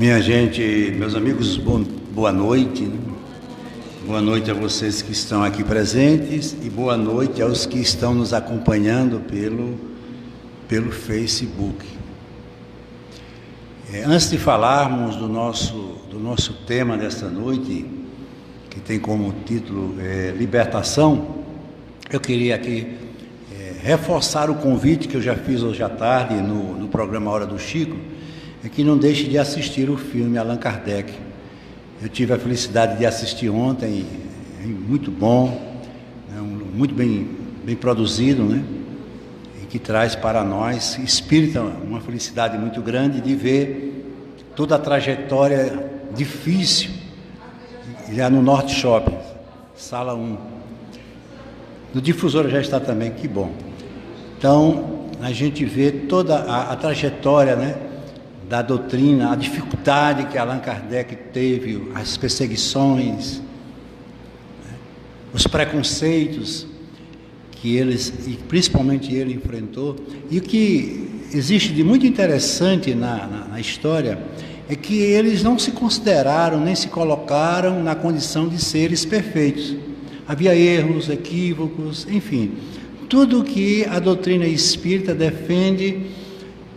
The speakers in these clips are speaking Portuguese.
Minha gente, meus amigos, boa noite, né? Boa noite a vocês que estão aqui presentes e boa noite aos que estão nos acompanhando pelo Facebook. Antes de falarmos do nosso tema desta noite, que tem como título Libertação, eu queria aqui reforçar o convite que eu já fiz hoje à tarde no programa Hora do Chico, que não deixe de assistir o filme Allan Kardec. Eu tive a felicidade de assistir ontem, muito bom, muito bem produzido, né? E que traz para nós, espírita, uma felicidade muito grande de ver toda a trajetória difícil, já no Norte Shopping, sala 1. No Difusora já está também, que bom. Então, a gente vê toda a trajetória, né, da doutrina, a dificuldade que Allan Kardec teve, as perseguições, né, os preconceitos que e principalmente ele enfrentou. E o que existe de muito interessante na história é que eles não se consideraram, nem se colocaram na condição de seres perfeitos. Havia erros, equívocos, enfim, tudo que a doutrina espírita defende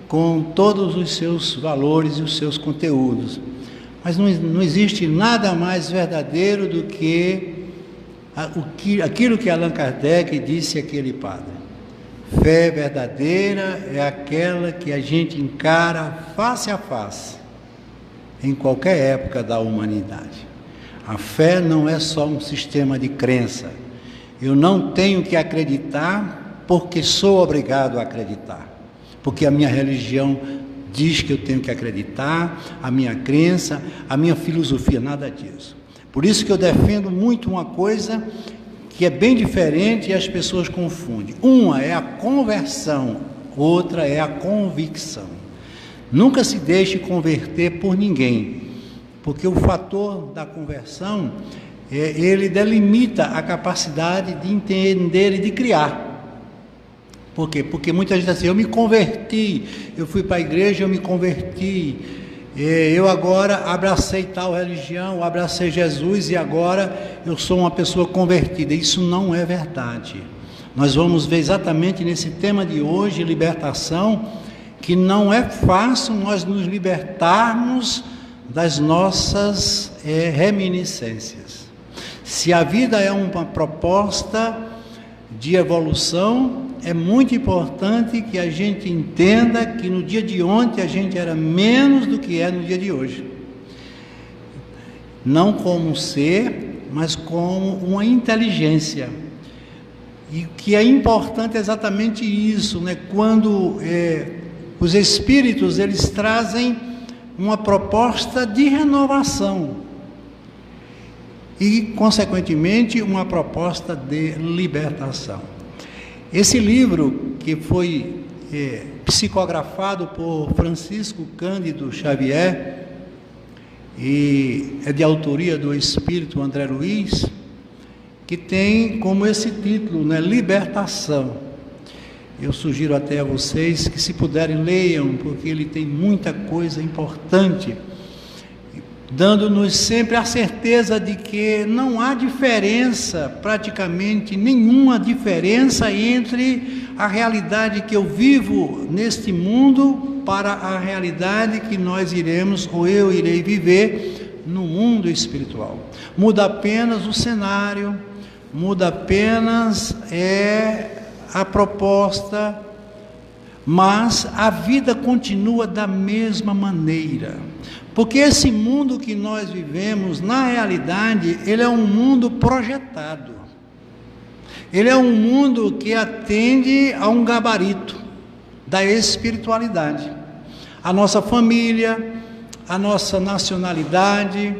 com todos os seus valores e os seus conteúdos. Mas não existe nada mais verdadeiro do que aquilo que Allan Kardec disse àquele padre. Fé verdadeira é aquela que a gente encara face a face, em qualquer época da humanidade. A fé não é só um sistema de crença. Eu não tenho que acreditar porque sou obrigado a acreditar, porque a minha religião diz que eu tenho que acreditar, a minha crença, a minha filosofia, nada disso. Por isso que eu defendo muito uma coisa que é bem diferente e as pessoas confundem. Uma é a conversão, outra é a convicção. Nunca se deixe converter por ninguém, porque o fator da conversão, ele delimita a capacidade de entender e de criar. Por quê? Porque muita gente diz assim, eu me converti, eu fui para a igreja, eu me converti, eu agora abracei tal religião, abracei Jesus e agora eu sou uma pessoa convertida. Isso não é verdade. Nós vamos ver exatamente nesse tema de hoje, libertação, que não é fácil nós nos libertarmos das nossas reminiscências. Se a vida é uma proposta de evolução, é muito importante que a gente entenda que no dia de ontem a gente era menos do que é no dia de hoje. Não como um ser, mas como uma inteligência. E o que é importante é exatamente isso, né? Quando os espíritos, eles trazem uma proposta de renovação e, consequentemente, uma proposta de libertação. Esse livro, que foi psicografado por Francisco Cândido Xavier e é de autoria do espírito André Luiz, que tem como esse título, né, Libertação. Eu sugiro até a vocês que, se puderem, leiam, porque ele tem muita coisa importante, dando-nos sempre a certeza de que não há diferença, praticamente nenhuma diferença entre a realidade que eu vivo neste mundo para a realidade que nós iremos, ou eu irei viver no mundo espiritual. Muda apenas o cenário, muda apenas a proposta, mas a vida continua da mesma maneira. Porque esse mundo que nós vivemos, na realidade, ele é um mundo projetado. Ele é um mundo que atende a um gabarito da espiritualidade. A nossa família, a nossa nacionalidade,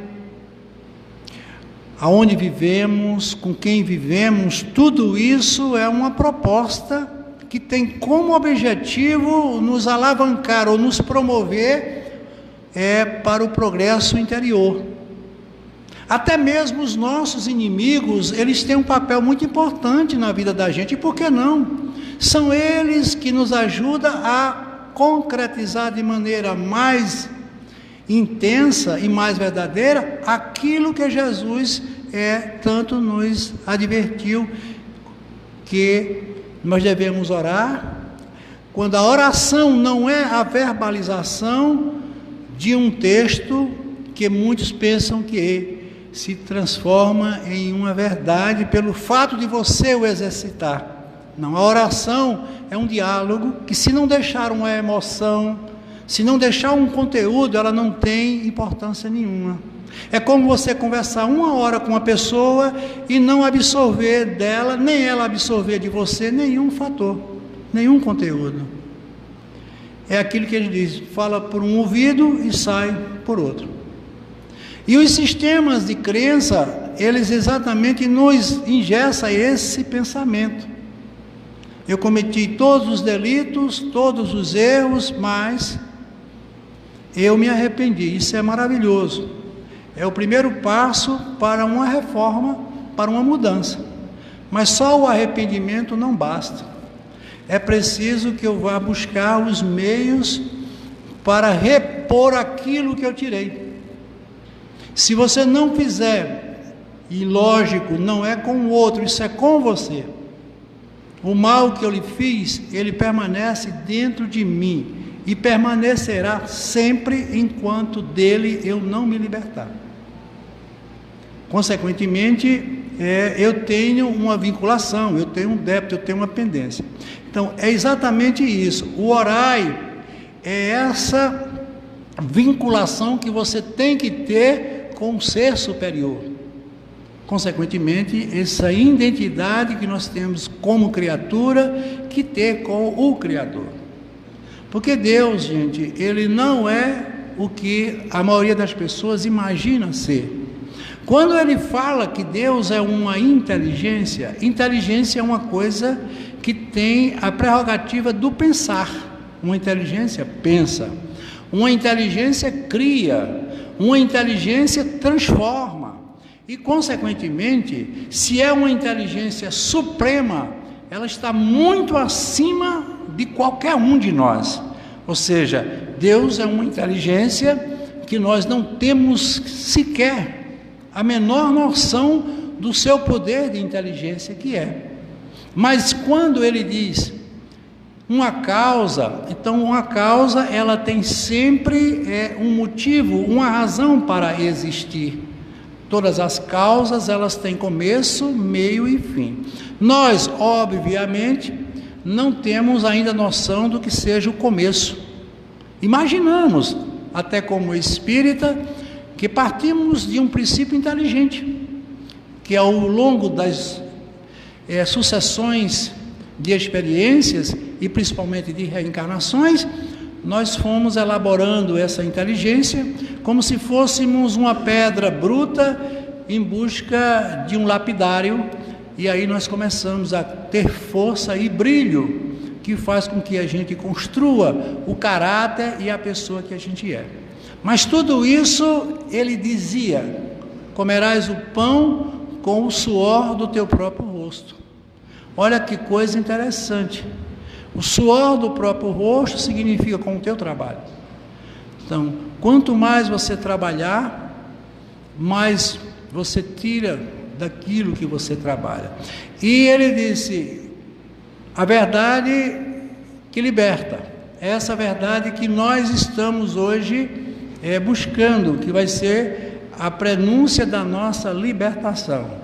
aonde vivemos, com quem vivemos, tudo isso é uma proposta que tem como objetivo nos alavancar ou nos promover para o progresso interior. Até mesmo os nossos inimigos, eles têm um papel muito importante na vida da gente, e por que não? São eles que nos ajudam a concretizar de maneira mais intensa e mais verdadeira aquilo que Jesus tanto nos advertiu, que nós devemos orar, quando a oração não é a verbalização de um texto que muitos pensam que se transforma em uma verdade pelo fato de você o exercitar. Não, a oração é um diálogo que, se não deixar uma emoção, se não deixar um conteúdo, ela não tem importância nenhuma. É como você conversar 1 hora com uma pessoa e não absorver dela, nem ela absorver de você nenhum fator, nenhum conteúdo. É aquilo que ele diz: fala por um ouvido e sai por outro. E os sistemas de crença, eles exatamente nos engessam esse pensamento. Eu cometi todos os delitos, todos os erros, mas eu me arrependi. Isso é maravilhoso. É o primeiro passo para uma reforma, para uma mudança. Mas só o arrependimento não basta. É preciso que eu vá buscar os meios para repor aquilo que eu tirei. Se você não fizer, e lógico, não é com o outro, isso é com você. O mal que eu lhe fiz, ele permanece dentro de mim e permanecerá sempre enquanto dele eu não me libertar. Consequentemente, eu tenho uma vinculação, eu tenho um débito, eu tenho uma pendência. Então, é exatamente isso. O orai é essa vinculação que você tem que ter com o ser superior. Consequentemente, essa identidade que nós temos como criatura, que ter com o Criador. Porque Deus, gente, ele não é o que a maioria das pessoas imagina ser. Quando ele fala que Deus é uma inteligência, inteligência é uma coisa que tem a prerrogativa do pensar. Uma inteligência pensa, uma inteligência cria, uma inteligência transforma. E, consequentemente, se é uma inteligência suprema, ela está muito acima de qualquer um de nós. Ou seja, Deus é uma inteligência que nós não temos sequer a menor noção do seu poder de inteligência que é. Mas quando ele diz uma causa, então uma causa ela tem sempre um motivo, uma razão para existir. Todas as causas elas têm começo, meio e fim. Nós, obviamente, não temos ainda noção do que seja o começo. Imaginamos, até como espírita, que partimos de um princípio inteligente, que ao longo das sucessões de experiências e principalmente de reencarnações, nós fomos elaborando essa inteligência como se fôssemos uma pedra bruta em busca de um lapidário, e aí nós começamos a ter força e brilho que faz com que a gente construa o caráter e a pessoa que a gente é. Mas tudo isso, ele dizia: comerás o pão com o suor do teu próprio rosto. Olha que coisa interessante. O suor do próprio rosto significa com o teu trabalho. Então, quanto mais você trabalhar, mais você tira daquilo que você trabalha. E ele disse: a verdade que liberta. Essa verdade que nós estamos hoje buscando, que vai ser a prenúncia da nossa libertação.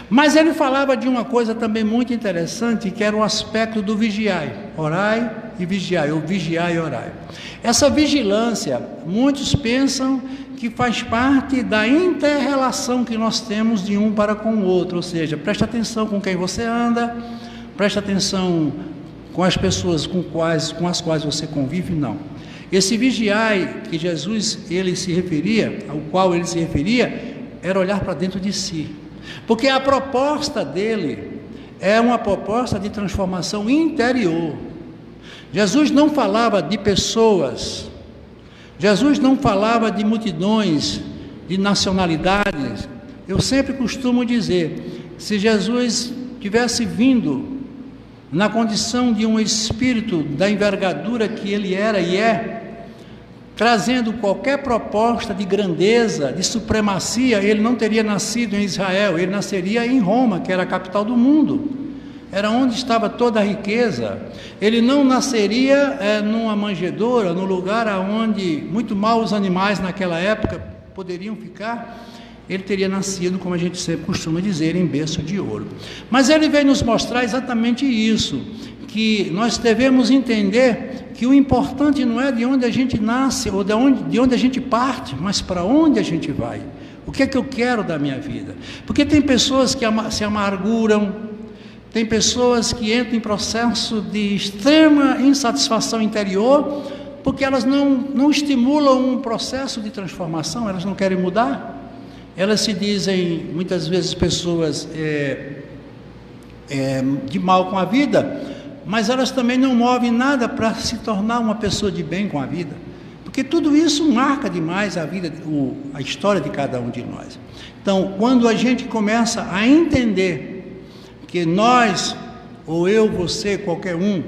Mas ele falava de uma coisa também muito interessante, que era o aspecto do vigiai. Orai e vigiai, ou vigiai e orai. Essa vigilância, muitos pensam que faz parte da inter-relação que nós temos de um para com o outro, ou seja, preste atenção com quem você anda, preste atenção com as pessoas com as quais você convive. Não. Esse vigiai que Jesus ao qual ele se referia, era olhar para dentro de si. Porque a proposta dele é uma proposta de transformação interior. Jesus não falava de pessoas, Jesus não falava de multidões, de nacionalidades. Eu sempre costumo dizer, se Jesus tivesse vindo na condição de um espírito da envergadura que ele era e é, trazendo qualquer proposta de grandeza, de supremacia, ele não teria nascido em Israel, ele nasceria em Roma, que era a capital do mundo, era onde estava toda a riqueza. Ele não nasceria numa manjedoura, no lugar onde muito mal os animais naquela época poderiam ficar. Ele teria nascido, como a gente sempre costuma dizer, em berço de ouro. Mas ele veio nos mostrar exatamente isso, que nós devemos entender que o importante não é de onde a gente nasce ou de onde a gente parte, mas para onde a gente vai. O que é que eu quero da minha vida? Porque tem pessoas que se amarguram, tem pessoas que entram em processo de extrema insatisfação interior, porque elas não estimulam um processo de transformação, elas não querem mudar. Elas se dizem, muitas vezes, pessoas de mal com a vida, mas elas também não movem nada para se tornar uma pessoa de bem com a vida, porque tudo isso marca demais a vida, a história de cada um de nós. Então, quando a gente começa a entender que nós, ou eu, você, qualquer um,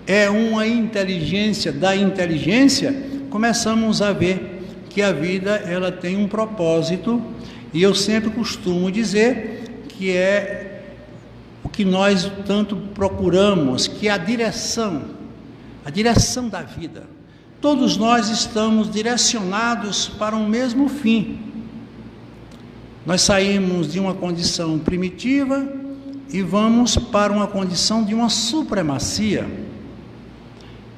é uma inteligência da inteligência, começamos a ver que a vida ela tem um propósito, e eu sempre costumo dizer que é o que nós tanto procuramos, que é a direção da vida. Todos nós estamos direcionados para um mesmo fim. Nós saímos de uma condição primitiva e vamos para uma condição de uma supremacia.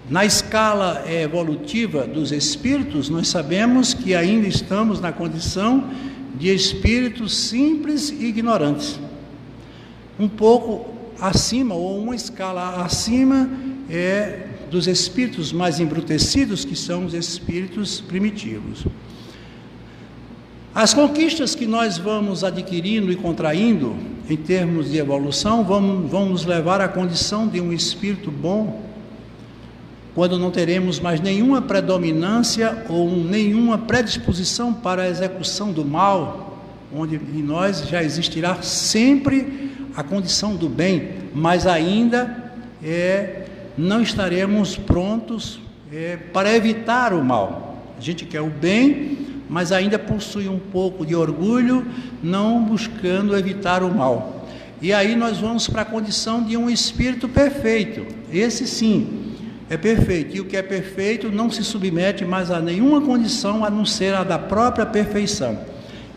Na escala evolutiva dos espíritos, nós sabemos que ainda estamos na condição de espíritos simples e ignorantes. Um pouco acima, ou uma escala acima, dos espíritos mais embrutecidos, que são os espíritos primitivos. As conquistas que nós vamos adquirindo e contraindo, em termos de evolução, vão nos levar à condição de um espírito bom, quando não teremos mais nenhuma predominância ou nenhuma predisposição para a execução do mal, onde em nós já existirá sempre a condição do bem, mas ainda não estaremos prontos para evitar o mal. A gente quer o bem, mas ainda possui um pouco de orgulho, não buscando evitar o mal. E aí nós vamos para a condição de um espírito perfeito. Esse sim é perfeito, e o que é perfeito não se submete mais a nenhuma condição a não ser a da própria perfeição,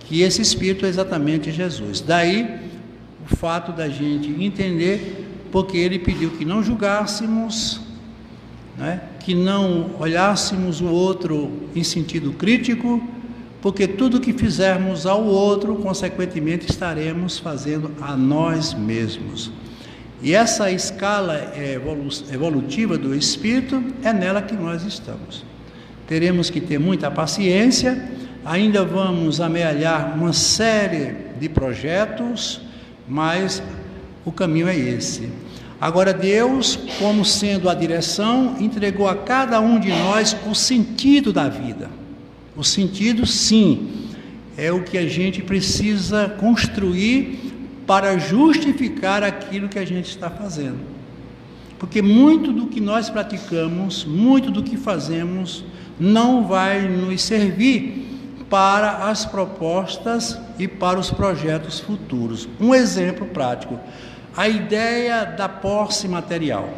que esse espírito é exatamente Jesus. Daí o fato da gente entender, porque ele pediu que não julgássemos, que não olhássemos o outro em sentido crítico, porque tudo que fizermos ao outro, consequentemente estaremos fazendo a nós mesmos. E essa escala evolutiva do espírito, é nela que nós estamos. Teremos que ter muita paciência, ainda vamos amealhar uma série de projetos, mas o caminho é esse. Agora Deus, como sendo a direção, entregou a cada um de nós o sentido da vida. O sentido, sim, é o que a gente precisa construir para justificar aquilo que a gente está fazendo. Porque muito do que nós praticamos, muito do que fazemos, não vai nos servir para as propostas e para os projetos futuros. Um exemplo prático, a ideia da posse material.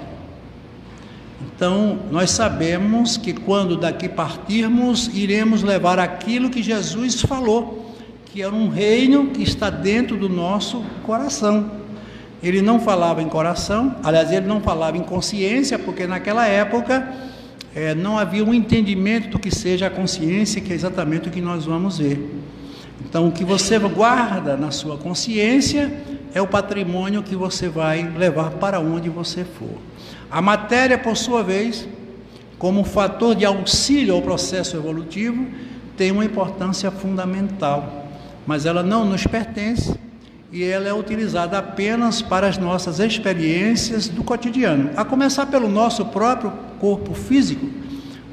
Então, nós sabemos que quando daqui partirmos, iremos levar aquilo que Jesus falou, que é um reino que está dentro do nosso coração. Ele não falava em coração, aliás, ele não falava em consciência, porque naquela época não havia um entendimento do que seja a consciência, que é exatamente o que nós vamos ver. Então, o que você guarda na sua consciência é o patrimônio que você vai levar para onde você for. A matéria, por sua vez, como fator de auxílio ao processo evolutivo, tem uma importância fundamental, mas ela não nos pertence e ela é utilizada apenas para as nossas experiências do cotidiano, a começar pelo nosso próprio corpo físico.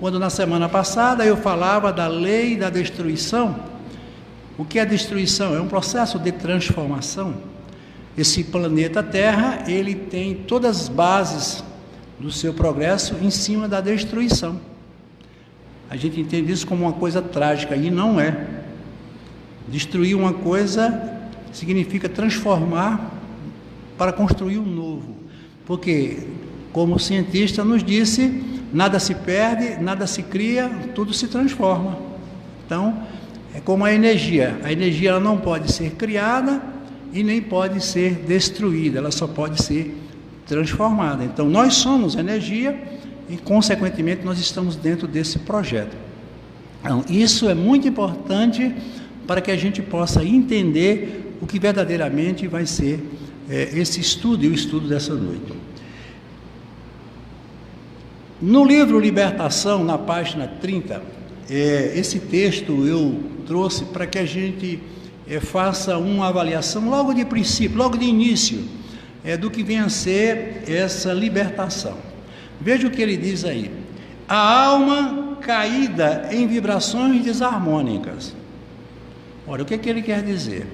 Quando na semana passada eu falava da lei da destruição, o que é destruição? É um processo de transformação. Esse planeta Terra, ele tem todas as bases do seu progresso em cima da destruição. a gente entende isso como uma coisa trágica, e não é. Destruir uma coisa significa transformar para construir um novo, porque, como o cientista nos disse, nada se perde, nada se cria, tudo se transforma. Então, é como a energia ela não pode ser criada e nem pode ser destruída, ela só pode ser transformada. Então, nós somos energia e, consequentemente, nós estamos dentro desse projeto. Então, isso é muito importante para que a gente possa entender o que verdadeiramente vai ser esse estudo e o estudo dessa noite. No livro Libertação, na página 30, esse texto eu trouxe para que a gente faça uma avaliação logo de princípio, logo de início, do que vem a ser essa libertação. Veja o que ele diz aí: a alma caída em vibrações desarmônicas. Ora, o que ele quer dizer?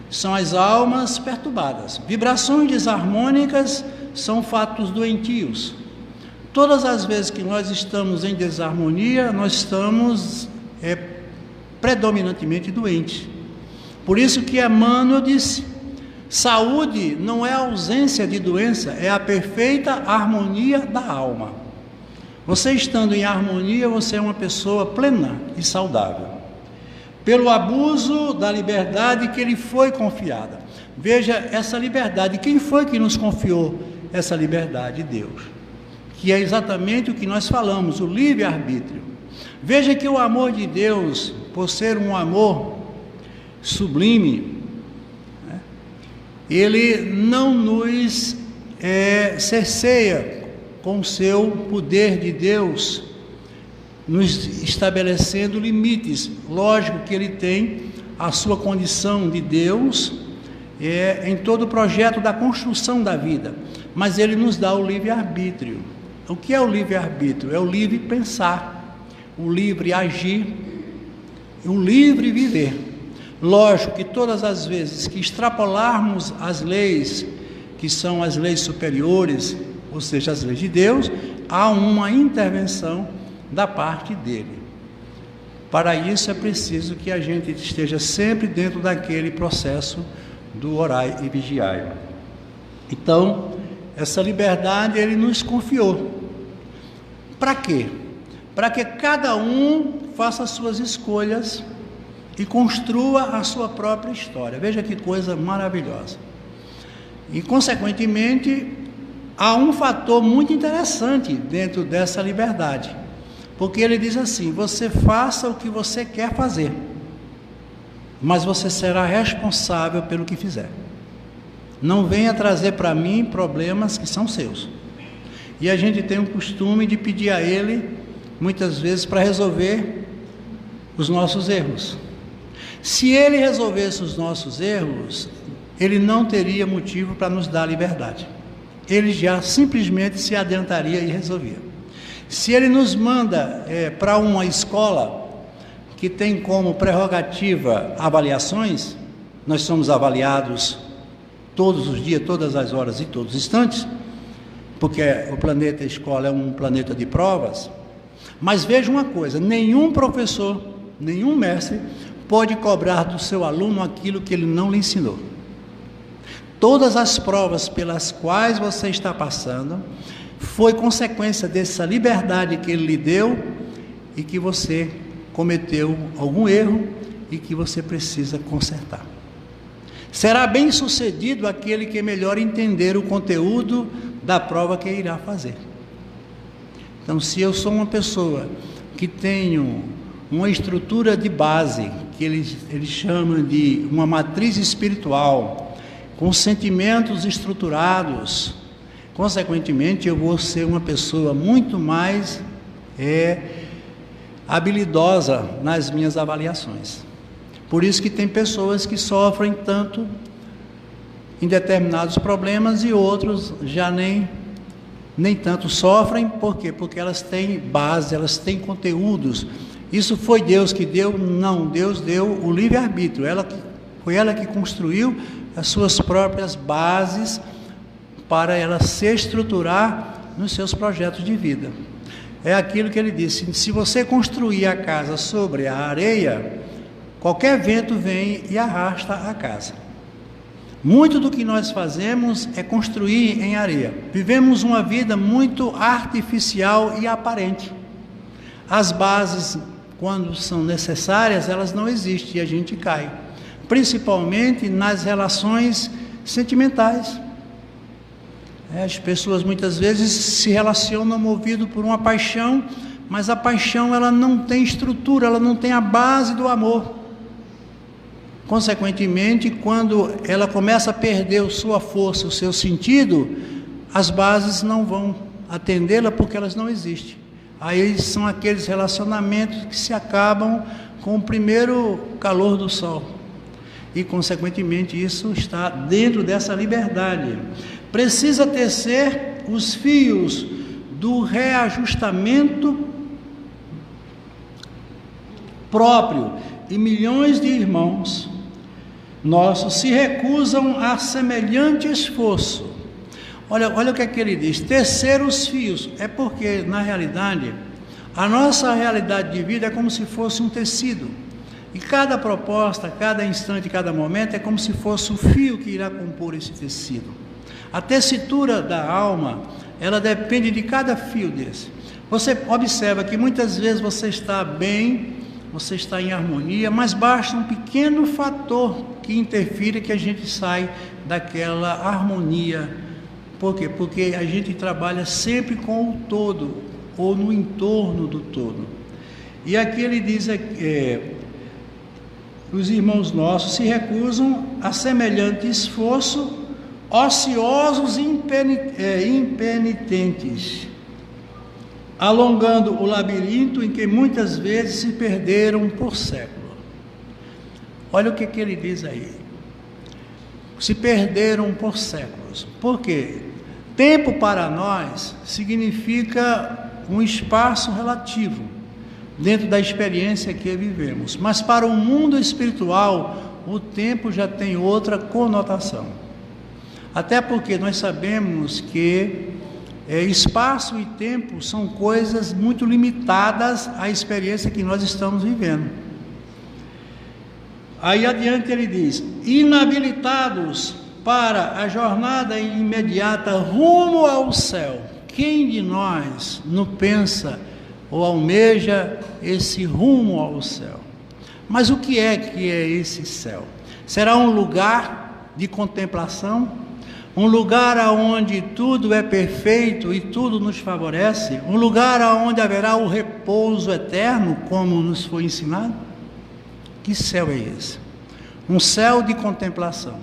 São as almas perturbadas. Vibrações desarmônicas são fatos doentios. Todas as vezes que nós estamos em desarmonia, nós estamos predominantemente doentes. Por isso que Emmanuel disse: saúde não é a ausência de doença, é a perfeita harmonia da alma. Você estando em harmonia, você é uma pessoa plena e saudável. Pelo abuso da liberdade que lhe foi confiada. Veja essa liberdade. Quem foi que nos confiou essa liberdade? Deus. Que é exatamente o que nós falamos, o livre-arbítrio. Veja que o amor de Deus, por ser um amor sublime, ele não nos cerceia com o seu poder de Deus, nos estabelecendo limites. Lógico que ele tem a sua condição de Deus em todo o projeto da construção da vida, mas ele nos dá o livre-arbítrio. O que é o livre-arbítrio? É o livre pensar, o livre agir, o livre viver. Lógico que todas as vezes que extrapolarmos as leis, que são as leis superiores, ou seja, as leis de Deus, há uma intervenção da parte dele. Para isso é preciso que a gente esteja sempre dentro daquele processo do orai e vigiai. Então, essa liberdade ele nos confiou. Para quê? Para que cada um faça as suas escolhas e construa a sua própria história. Veja que coisa maravilhosa. E, consequentemente, há um fator muito interessante dentro dessa liberdade, porque ele diz assim: você faça o que você quer fazer, mas você será responsável pelo que fizer. Não venha trazer para mim problemas que são seus. E a gente tem o costume de pedir a ele, muitas vezes, para resolver os nossos erros. Se ele resolvesse os nossos erros, ele não teria motivo para nos dar liberdade. Ele já simplesmente se adiantaria e resolvia. Se ele nos manda para uma escola que tem como prerrogativa avaliações, nós somos avaliados todos os dias, todas as horas e todos os instantes, porque o planeta escola é um planeta de provas. Mas veja uma coisa: nenhum professor, nenhum mestre pode cobrar do seu aluno aquilo que ele não lhe ensinou. Todas as provas pelas quais você está passando foi consequência dessa liberdade que ele lhe deu e que você cometeu algum erro e que você precisa consertar. Será bem sucedido aquele que melhor entender o conteúdo da prova que irá fazer. Então, se eu sou uma pessoa que tenho uma estrutura de base, que eles chamam de uma matriz espiritual, com sentimentos estruturados, consequentemente eu vou ser uma pessoa muito mais habilidosa nas minhas avaliações. Por isso que tem pessoas que sofrem tanto em determinados problemas e outros já nem tanto sofrem. Por quê? Porque elas têm base, elas têm conteúdos. Isso foi Deus que deu? Não, Deus deu o livre-arbítrio. Foi ela que construiu as suas próprias bases para ela se estruturar nos seus projetos de vida. é aquilo que ele disse: se você construir a casa sobre a areia, qualquer vento vem e arrasta a casa. Muito do que nós fazemos é construir em areia. Vivemos uma vida muito artificial e aparente. As bases, quando são necessárias, elas não existem e a gente cai. Principalmente nas relações sentimentais. As pessoas muitas vezes se relacionam movido por uma paixão, mas a paixão ela não tem estrutura, ela não tem a base do amor. Consequentemente, quando ela começa a perder a sua força, o seu sentido, as bases não vão atendê-la porque elas não existem. Aí são aqueles relacionamentos que se acabam com o primeiro calor do sol. E, consequentemente, isso está dentro dessa liberdade. Precisa tecer os fios do reajustamento próprio. E milhões de irmãos nossos se recusam a semelhante esforço. Olha o que é que ele diz: tecer os fios. É porque, na realidade, a nossa realidade de vida é como se fosse um tecido. E cada proposta, cada instante, cada momento é como se fosse o fio que irá compor esse tecido. A tessitura da alma, ela depende de cada fio desse. Você observa que muitas vezes você está bem, você está em harmonia, mas basta um pequeno fator que interfira que a gente sai daquela harmonia. Por quê? Porque a gente trabalha sempre com o todo, ou no entorno do todo. E aqui ele diz, os irmãos nossos se recusam a semelhante esforço, ociosos e impenitentes, alongando o labirinto em que muitas vezes se perderam por século. Olha o que ele diz aí: se perderam por séculos. Por quê? Tempo para nós significa um espaço relativo dentro da experiência que vivemos, mas para o mundo espiritual o tempo já tem outra conotação. Até porque nós sabemos que espaço e tempo são coisas muito limitadas à experiência que nós estamos vivendo. Aí adiante ele diz: inabilitados para a jornada imediata rumo ao céu. Quem de nós não pensa ou almeja esse rumo ao céu? Mas o que é esse céu? Será um lugar de contemplação? Um lugar onde tudo é perfeito e tudo nos favorece? Um lugar onde haverá o repouso eterno, como nos foi ensinado? Que céu é esse? Um céu de contemplação.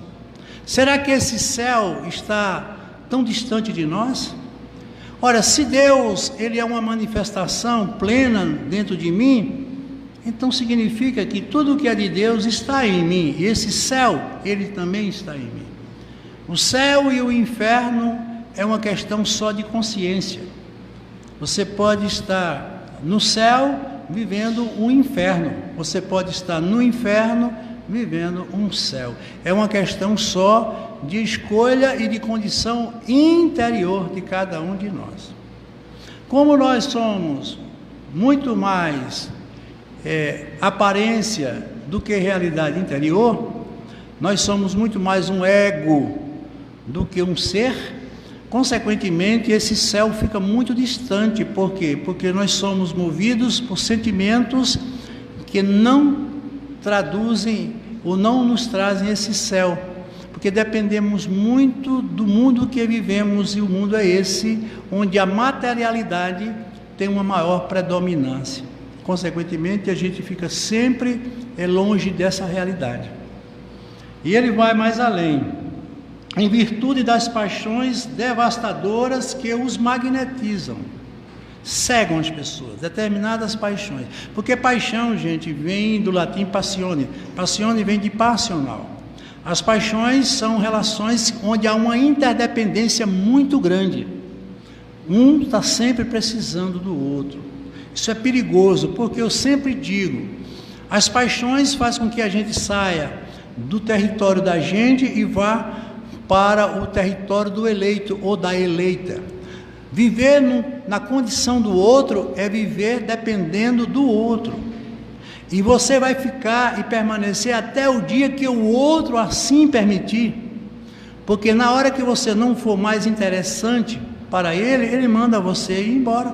Será que esse céu está tão distante de nós? Ora, se Deus ele é uma manifestação plena dentro de mim, então significa que tudo que é de Deus está em mim. E esse céu, ele também está em mim. O céu e o inferno é uma questão só de consciência. Você pode estar no céu vivendo um inferno. Você pode estar no inferno vivendo um céu. É uma questão só de escolha e de condição interior de cada um de nós. Como nós somos muito mais aparência do que realidade interior, nós somos muito mais um ego do que um ser. Consequentemente, esse céu fica muito distante. Por quê? Porque nós somos movidos por sentimentos que não traduzem ou não nos trazem esse céu, porque dependemos muito do mundo que vivemos, e o mundo é esse onde a materialidade tem uma maior predominância. Consequentemente, a gente fica sempre longe dessa realidade. E ele vai mais além: em virtude das paixões devastadoras que os magnetizam, cegam as pessoas, determinadas paixões. Porque paixão, gente, vem do latim passione. Passione vem de passional. As paixões são relações onde há uma interdependência muito grande. Um está sempre precisando do outro. Isso é perigoso, porque eu sempre digo, as paixões fazem com que a gente saia do território da gente e vá para o território do eleito ou da eleita. Viver na condição do outro é viver dependendo do outro. E você vai ficar e permanecer até o dia que o outro assim permitir. Porque na hora que você não for mais interessante para ele, ele manda você ir embora.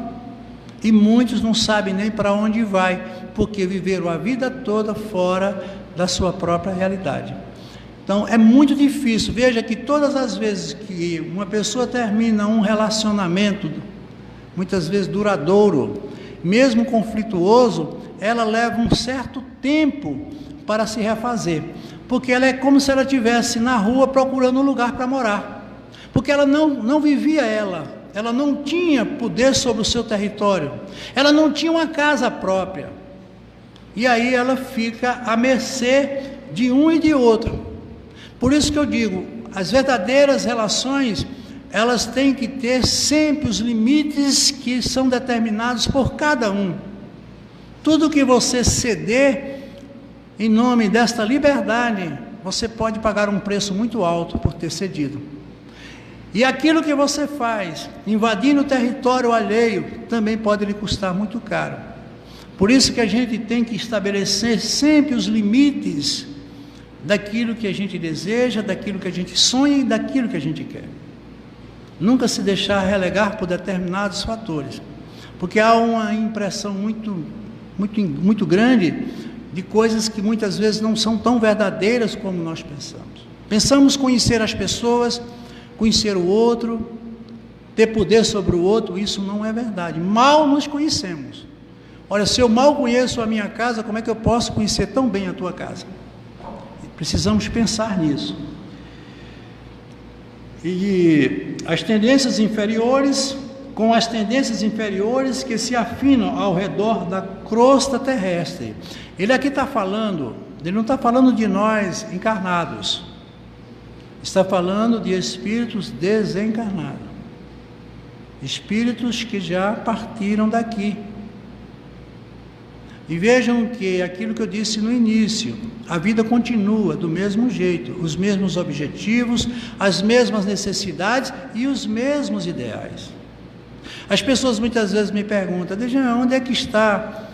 E muitos não sabem nem para onde vai, porque viveram a vida toda fora da sua própria realidade. Então é muito difícil. Veja que todas as vezes que uma pessoa termina um relacionamento, muitas vezes duradouro, mesmo conflituoso, ela leva um certo tempo para se refazer, porque ela é como se ela estivesse na rua procurando um lugar para morar, porque ela não vivia ela não tinha poder sobre o seu território, ela não tinha uma casa própria, e aí ela fica à mercê de um e de outro. Por isso que eu digo, as verdadeiras relações, elas têm que ter sempre os limites que são determinados por cada um. Tudo que você ceder em nome desta liberdade, você pode pagar um preço muito alto por ter cedido. E aquilo que você faz, invadindo o território alheio, também pode lhe custar muito caro. Por isso que a gente tem que estabelecer sempre os limites daquilo que a gente deseja, daquilo que a gente sonha e daquilo que a gente quer. Nunca se deixar relegar por determinados fatores, porque há uma impressão muito grande de coisas que muitas vezes não são tão verdadeiras como nós pensamos. Pensamos conhecer as pessoas, conhecer o outro, ter poder sobre o outro. Isso não é verdade. Mal nos conhecemos. Olha, se eu mal conheço a minha casa, como é que eu posso conhecer tão bem a tua casa? Precisamos pensar nisso. E as tendências inferiores, com as tendências inferiores que se afinam ao redor da crosta terrestre. Ele aqui está falando, ele não está falando de nós encarnados, está falando de espíritos desencarnados, espíritos que já partiram daqui. E vejam que aquilo que eu disse no início, a vida continua do mesmo jeito, os mesmos objetivos, as mesmas necessidades e os mesmos ideais. As pessoas muitas vezes me perguntam: Dejan, onde é que está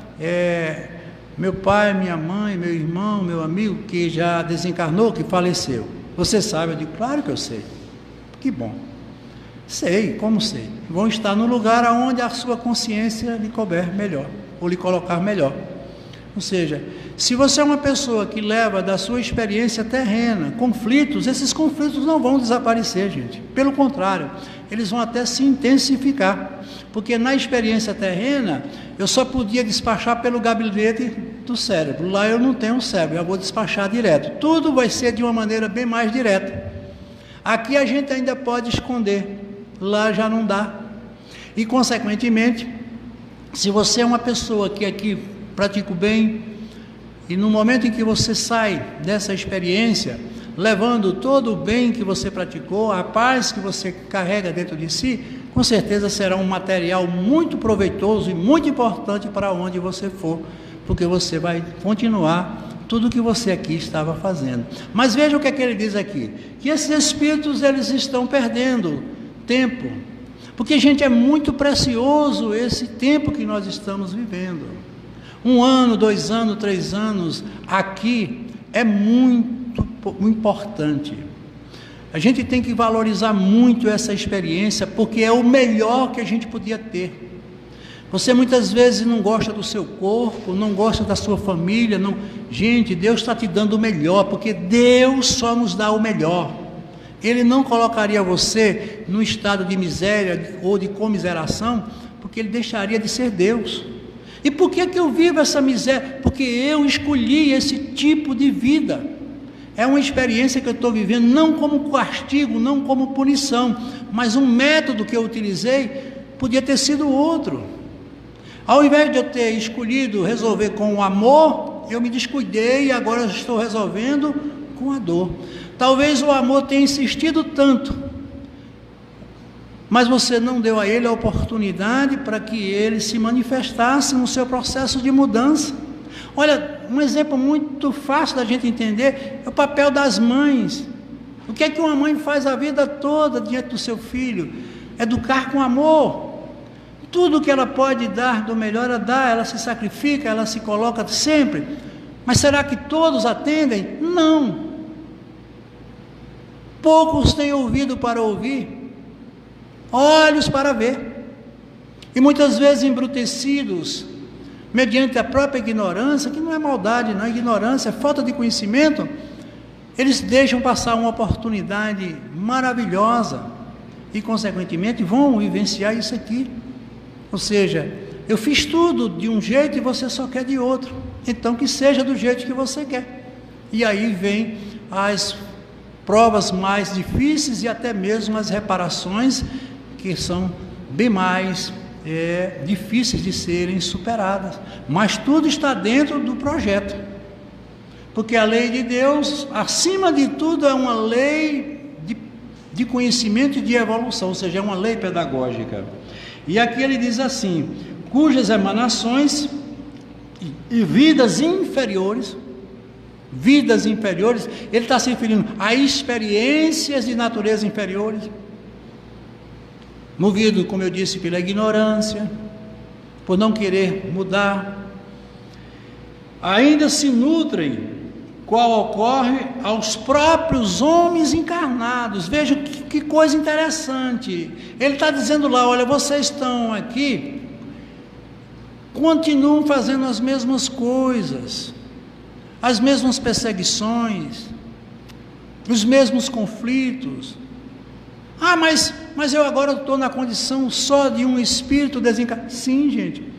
meu pai, minha mãe, meu irmão, meu amigo que já desencarnou, que faleceu? Você sabe? Eu digo: claro que eu sei. Que bom. Sei, como sei? Vão estar no lugar onde a sua consciência lhe couber melhor, ou lhe colocar melhor. Ou seja, se você é uma pessoa que leva da sua experiência terrena conflitos, esses conflitos não vão desaparecer, gente. Pelo contrário, eles vão até se intensificar. Porque na experiência terrena, eu só podia despachar pelo gabinete do cérebro. Lá eu não tenho cérebro, eu vou despachar direto. Tudo vai ser de uma maneira bem mais direta. Aqui a gente ainda pode esconder, lá já não dá. E consequentemente, se você é uma pessoa que aqui pratica o bem, e no momento em que você sai dessa experiência, levando todo o bem que você praticou, a paz que você carrega dentro de si, com certeza será um material muito proveitoso e muito importante para onde você for, porque você vai continuar tudo o que você aqui estava fazendo. Mas veja o que é que ele diz aqui, que esses espíritos, eles estão perdendo tempo, porque, gente, é muito precioso esse tempo que nós estamos vivendo. 1 ano, 2 anos, 3 anos, aqui é muito importante. A gente tem que valorizar muito essa experiência, porque é o melhor que a gente podia ter. Você muitas vezes não gosta do seu corpo, não gosta da sua família, não. Gente, Deus está te dando o melhor, porque Deus só nos dá o melhor. Ele não colocaria você no estado de miséria ou de comiseração, porque Ele deixaria de ser Deus. E por que eu vivo essa miséria? Porque eu escolhi esse tipo de vida. É uma experiência que eu estou vivendo, não como castigo, não como punição, mas um método que eu utilizei podia ter sido outro. Ao invés de eu ter escolhido resolver com o amor, eu me descuidei e agora eu estou resolvendo com a dor. Talvez o amor tenha insistido tanto, mas você não deu a ele a oportunidade para que ele se manifestasse no seu processo de mudança. Olha, um exemplo muito fácil da gente entender é o papel das mães. O que é que uma mãe faz a vida toda diante do seu filho? educar com amor. Tudo que ela pode dar do melhor, ela dá, ela se sacrifica, ela se coloca sempre. Mas será que todos atendem? Não. Poucos têm ouvido para ouvir, olhos para ver. E muitas vezes embrutecidos, mediante a própria ignorância, que não é maldade, não é ignorância, é falta de conhecimento, eles deixam passar uma oportunidade maravilhosa e, consequentemente, vão vivenciar isso aqui. Ou seja, eu fiz tudo de um jeito e você só quer de outro, então que seja do jeito que você quer. E aí vem as provas mais difíceis e até mesmo as reparações que são bem mais difíceis de serem superadas, mas tudo está dentro do projeto, porque a lei de Deus, acima de tudo, é uma lei de conhecimento e de evolução, ou seja, é uma lei pedagógica. E aqui ele diz assim: cujas emanações e vidas inferiores, ele está se referindo a experiências de natureza inferiores, movido, como eu disse, pela ignorância, por não querer mudar, ainda se nutrem, qual ocorre aos próprios homens encarnados. Veja que coisa interessante, ele está dizendo lá: olha, vocês estão aqui, continuam fazendo as mesmas coisas, as mesmas perseguições, os mesmos conflitos. Ah, mas eu agora estou na condição só de um espírito desencarnado. Sim, gente,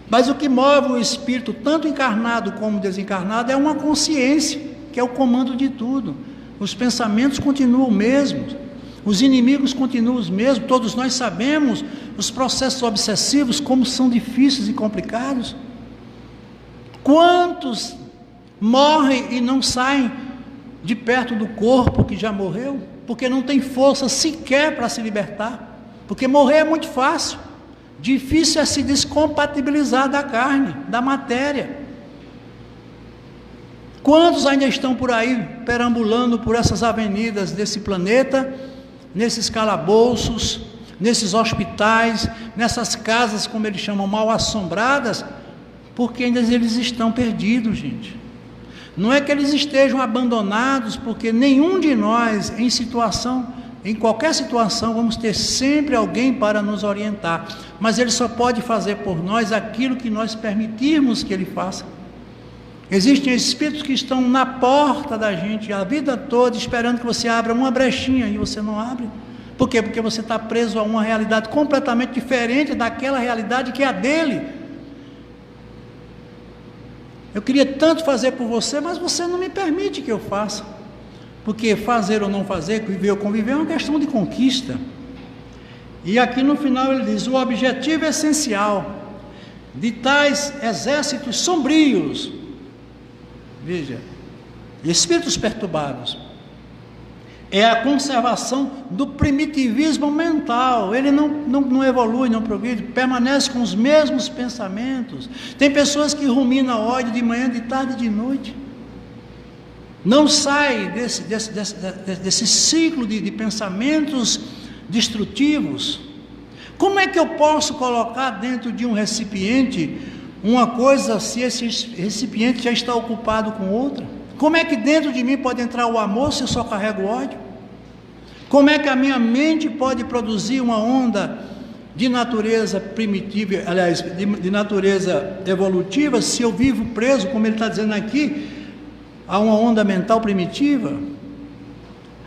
mas o que move o espírito, tanto encarnado como desencarnado, é uma consciência, que é o comando de tudo. Os pensamentos continuam os mesmos, os inimigos continuam os mesmos. Todos nós sabemos os processos obsessivos, como são difíceis e complicados. Quantos morrem e não saem de perto do corpo que já morreu, porque não tem força sequer para se libertar, porque morrer é muito fácil, difícil é se descompatibilizar da carne, da matéria. Quantos ainda estão por aí, perambulando por essas avenidas desse planeta, nesses calabouços, nesses hospitais, nessas casas, como eles chamam, mal assombradas, porque ainda eles estão perdidos, gente. Não é que eles estejam abandonados, porque nenhum de nós, em qualquer situação, vamos ter sempre alguém para nos orientar, mas ele só pode fazer por nós aquilo que nós permitirmos que ele faça. Existem espíritos que estão na porta da gente a vida toda, esperando que você abra uma brechinha, e você não abre. Por quê? Porque você está preso a uma realidade completamente diferente daquela realidade que é a dele. Eu queria tanto fazer por você, mas você não me permite que eu faça, porque fazer ou não fazer, viver ou conviver, é uma questão de conquista. E aqui no final ele diz: o objetivo essencial de tais exércitos sombrios, veja, espíritos perturbados, é a conservação do primitivismo mental. Ele não evolui, não progride, permanece com os mesmos pensamentos. Tem pessoas que ruminam ódio de manhã, de tarde e de noite, não sai desse ciclo de pensamentos destrutivos. Como é que eu posso colocar dentro de um recipiente uma coisa se esse recipiente já está ocupado com outra? Como é que dentro de mim pode entrar o amor se eu só carrego ódio? Como é que a minha mente pode produzir uma onda de natureza primitiva, aliás, de natureza evolutiva, se eu vivo preso, como ele está dizendo aqui, a uma onda mental primitiva?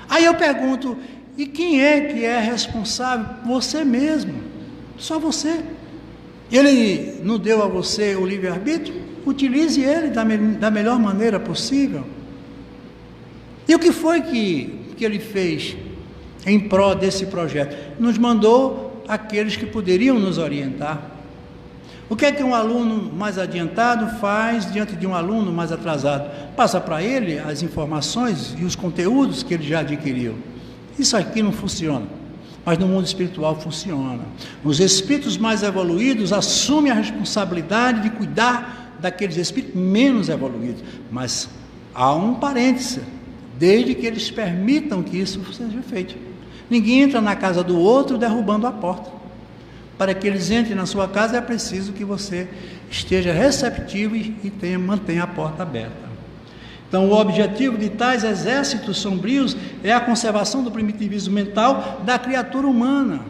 Aí eu pergunto: e quem é que é responsável? Você mesmo, só você. Ele não deu a você o livre-arbítrio? Utilize ele da melhor maneira possível. E o que foi que ele fez em prol desse projeto? Nos mandou aqueles que poderiam nos orientar. O que é que um aluno mais adiantado faz diante de um aluno mais atrasado? Passa para ele as informações e os conteúdos que ele já adquiriu. Isso aqui não funciona, mas no mundo espiritual funciona. Os espíritos mais evoluídos assumem a responsabilidade de cuidar daqueles espíritos menos evoluídos, mas há um parêntese: desde que eles permitam que isso seja feito. Ninguém entra na casa do outro derrubando a porta. Para que eles entrem na sua casa é preciso que você esteja receptivo e mantenha a porta aberta. Então, o objetivo de tais exércitos sombrios é a conservação do primitivismo mental da criatura humana,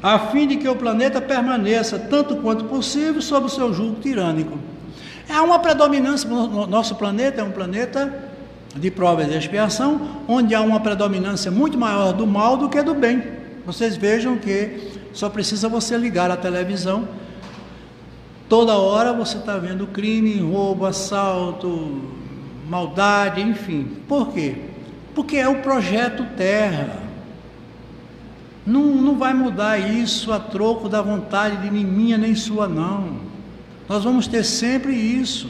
a fim de que o planeta permaneça, tanto quanto possível, sob o seu jugo tirânico. Há uma predominância, nosso planeta é um planeta de provas e expiação, onde há uma predominância muito maior do mal do que do bem. Vocês vejam que só precisa você ligar a televisão, toda hora você está vendo crime, roubo, assalto, maldade, enfim. Por quê? Porque é o projeto Terra. Não vai mudar isso a troco da vontade de nem minha nem sua, não. Nós vamos ter sempre isso.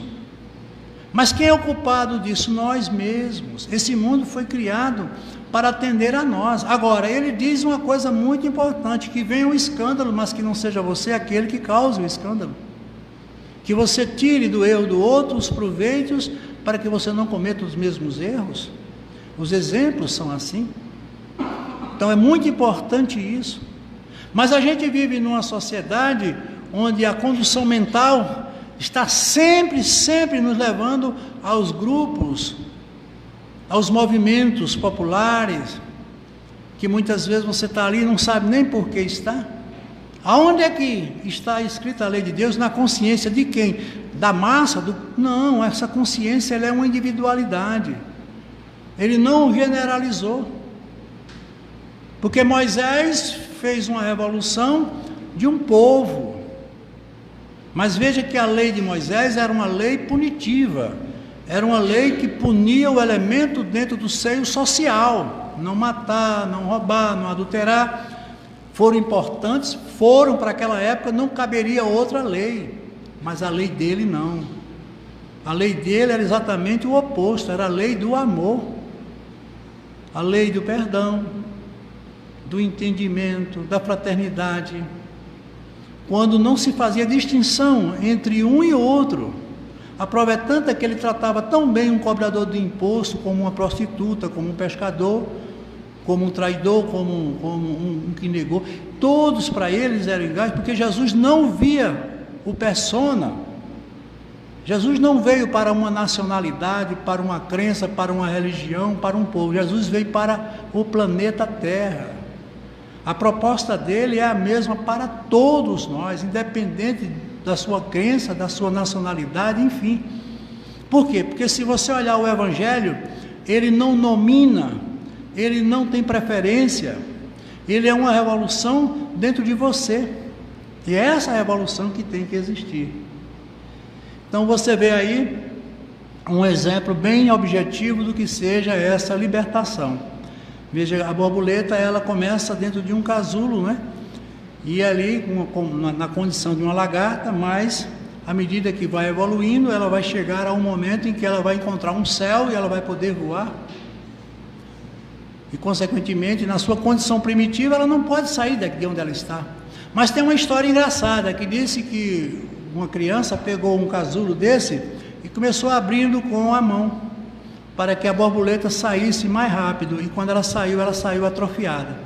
Mas quem é o culpado disso? Nós mesmos. Esse mundo foi criado para atender a nós. Agora, ele diz uma coisa muito importante, que venha o escândalo, mas que não seja você aquele que cause o escândalo. Que você tire do erro do outro os proveitos, para que você não cometa os mesmos erros. Os exemplos são assim. Então é muito importante isso. Mas a gente vive numa sociedade onde a condução mental está sempre nos levando aos grupos, aos movimentos populares, que muitas vezes você está ali e não sabe nem por que está. Aonde é que está escrita a lei de Deus? Na consciência de quem? Da massa? Não, essa consciência ela é uma individualidade. Ele não generalizou. Porque Moisés fez uma revolução de um povo. Mas veja que a lei de Moisés era uma lei punitiva. Era uma lei que punia o elemento dentro do seio social. Não matar, não roubar, não adulterar. Foram importantes, foram para aquela época, não caberia outra lei. Mas a lei dele não. A lei dele era exatamente o oposto, era a lei do amor. A lei do perdão, do entendimento, da fraternidade. Quando não se fazia distinção entre um e outro. A prova é tanta que ele tratava tão bem um cobrador de imposto, como uma prostituta, como um pescador, como um traidor, como um que negou. Todos para eles eram iguais, porque Jesus não via o persona. Jesus não veio para uma nacionalidade, para uma crença, para uma religião, para um povo. Jesus veio para o planeta Terra. A proposta dele é a mesma para todos nós, independente da sua crença, da sua nacionalidade, enfim. Por quê? Porque se você olhar o Evangelho, ele não nomina, ele não tem preferência, ele é uma revolução dentro de você. E é essa revolução que tem que existir. Então você vê aí um exemplo bem objetivo do que seja essa libertação. Veja, a borboleta ela começa dentro de um casulo, né? E ali na condição de uma lagarta, mas à medida que vai evoluindo, ela vai chegar a um momento em que ela vai encontrar um céu e ela vai poder voar. E consequentemente, na sua condição primitiva, ela não pode sair daqui de onde ela está. Mas tem uma história engraçada que disse que uma criança pegou um casulo desse e começou abrindo com a mão, para que a borboleta saísse mais rápido, e quando ela saiu atrofiada.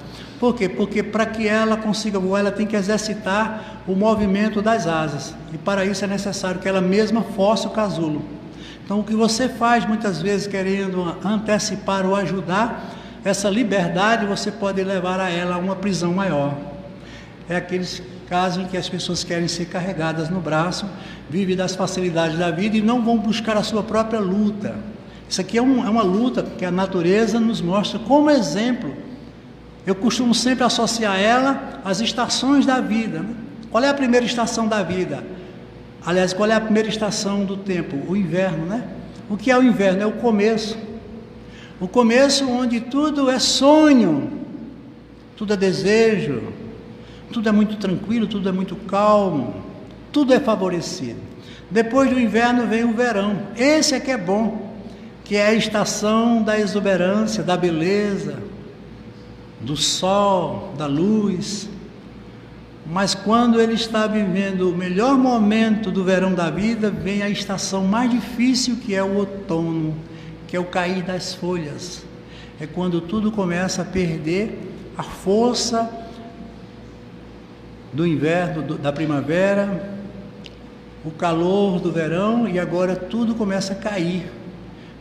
Por quê? Porque para que ela consiga voar, ela tem que exercitar o movimento das asas, e para isso é necessário que ela mesma force o casulo. Então o que você faz muitas vezes querendo antecipar ou ajudar essa liberdade, você pode levar a ela a uma prisão maior. É aqueles casos em que as pessoas querem ser carregadas no braço, vivem das facilidades da vida e não vão buscar a sua própria luta. Isso aqui é uma luta que a natureza nos mostra como exemplo. Eu costumo sempre associar ela às estações da vida, né? Qual é a primeira estação da vida? Aliás, qual é a primeira estação do tempo? O inverno, né? O que é o inverno? É o começo. O começo onde tudo é sonho, tudo é desejo, tudo é muito tranquilo, tudo é muito calmo, tudo é favorecido. Depois do inverno vem o verão. Esse é que é bom, que é a estação da exuberância, da beleza, do sol, da luz. Mas quando ele está vivendo o melhor momento do verão da vida, vem a estação mais difícil, que é o outono, que é o cair das folhas. É quando tudo começa a perder a força do inverno, da primavera, o calor do verão, e agora tudo começa a cair,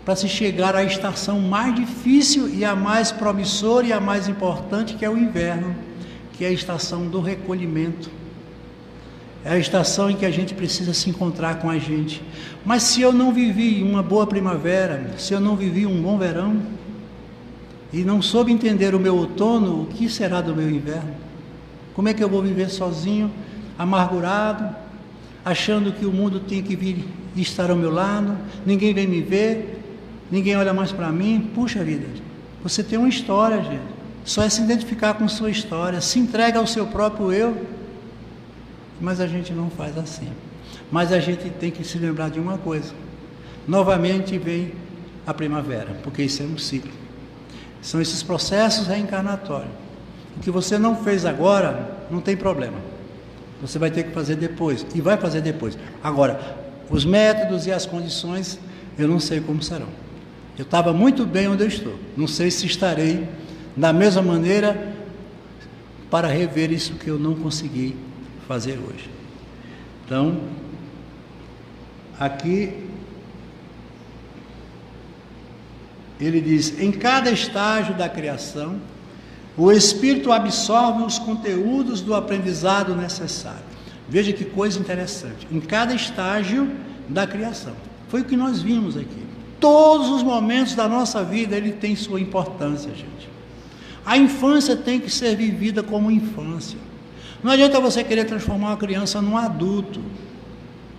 para se chegar à estação mais difícil e a mais promissora e a mais importante, que é o inverno, que é a estação do recolhimento. É a estação em que a gente precisa se encontrar com a gente. Mas se eu não vivi uma boa primavera, se eu não vivi um bom verão, e não soube entender o meu outono, o que será do meu inverno? Como é que eu vou viver sozinho, amargurado, achando que o mundo tem que vir e estar ao meu lado, ninguém vem me ver, ninguém olha mais para mim? Puxa vida, você tem uma história, gente. Só é se identificar com sua história, se entrega ao seu próprio eu. Mas a gente não faz assim. Mas a gente tem que se lembrar de uma coisa: novamente vem a primavera, porque isso é um ciclo. São esses processos reencarnatórios. O que você não fez agora, não tem problema. Você vai ter que fazer depois, e vai fazer depois. Agora, os métodos e as condições, eu não sei como serão. Eu estava muito bem onde eu estou. Não sei se estarei da mesma maneira para rever isso que eu não consegui fazer hoje. Então, aqui ele diz: em cada estágio da criação, o Espírito absorve os conteúdos do aprendizado necessário. Veja que coisa interessante. Em cada estágio da criação. Foi o que nós vimos aqui. Todos os momentos da nossa vida, ele tem sua importância, gente. A infância tem que ser vivida como infância. Não adianta você querer transformar uma criança num adulto.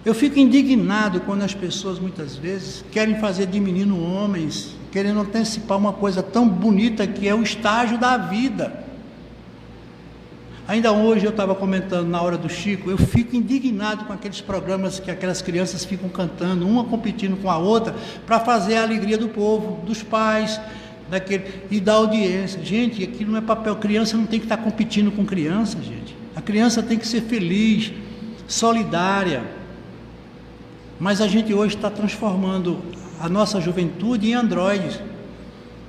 Eu fico indignado quando as pessoas muitas vezes querem fazer de menino homens, querendo antecipar uma coisa tão bonita que é o estágio da vida. Ainda hoje eu estava comentando na hora do Chico, eu fico indignado com aqueles programas que aquelas crianças ficam cantando, uma competindo com a outra, para fazer a alegria do povo, dos pais, e da audiência. Gente, aquilo não é papel. Criança não tem que estar competindo com criança, gente. A criança tem que ser feliz, solidária. Mas a gente hoje está transformando a nossa juventude em androides,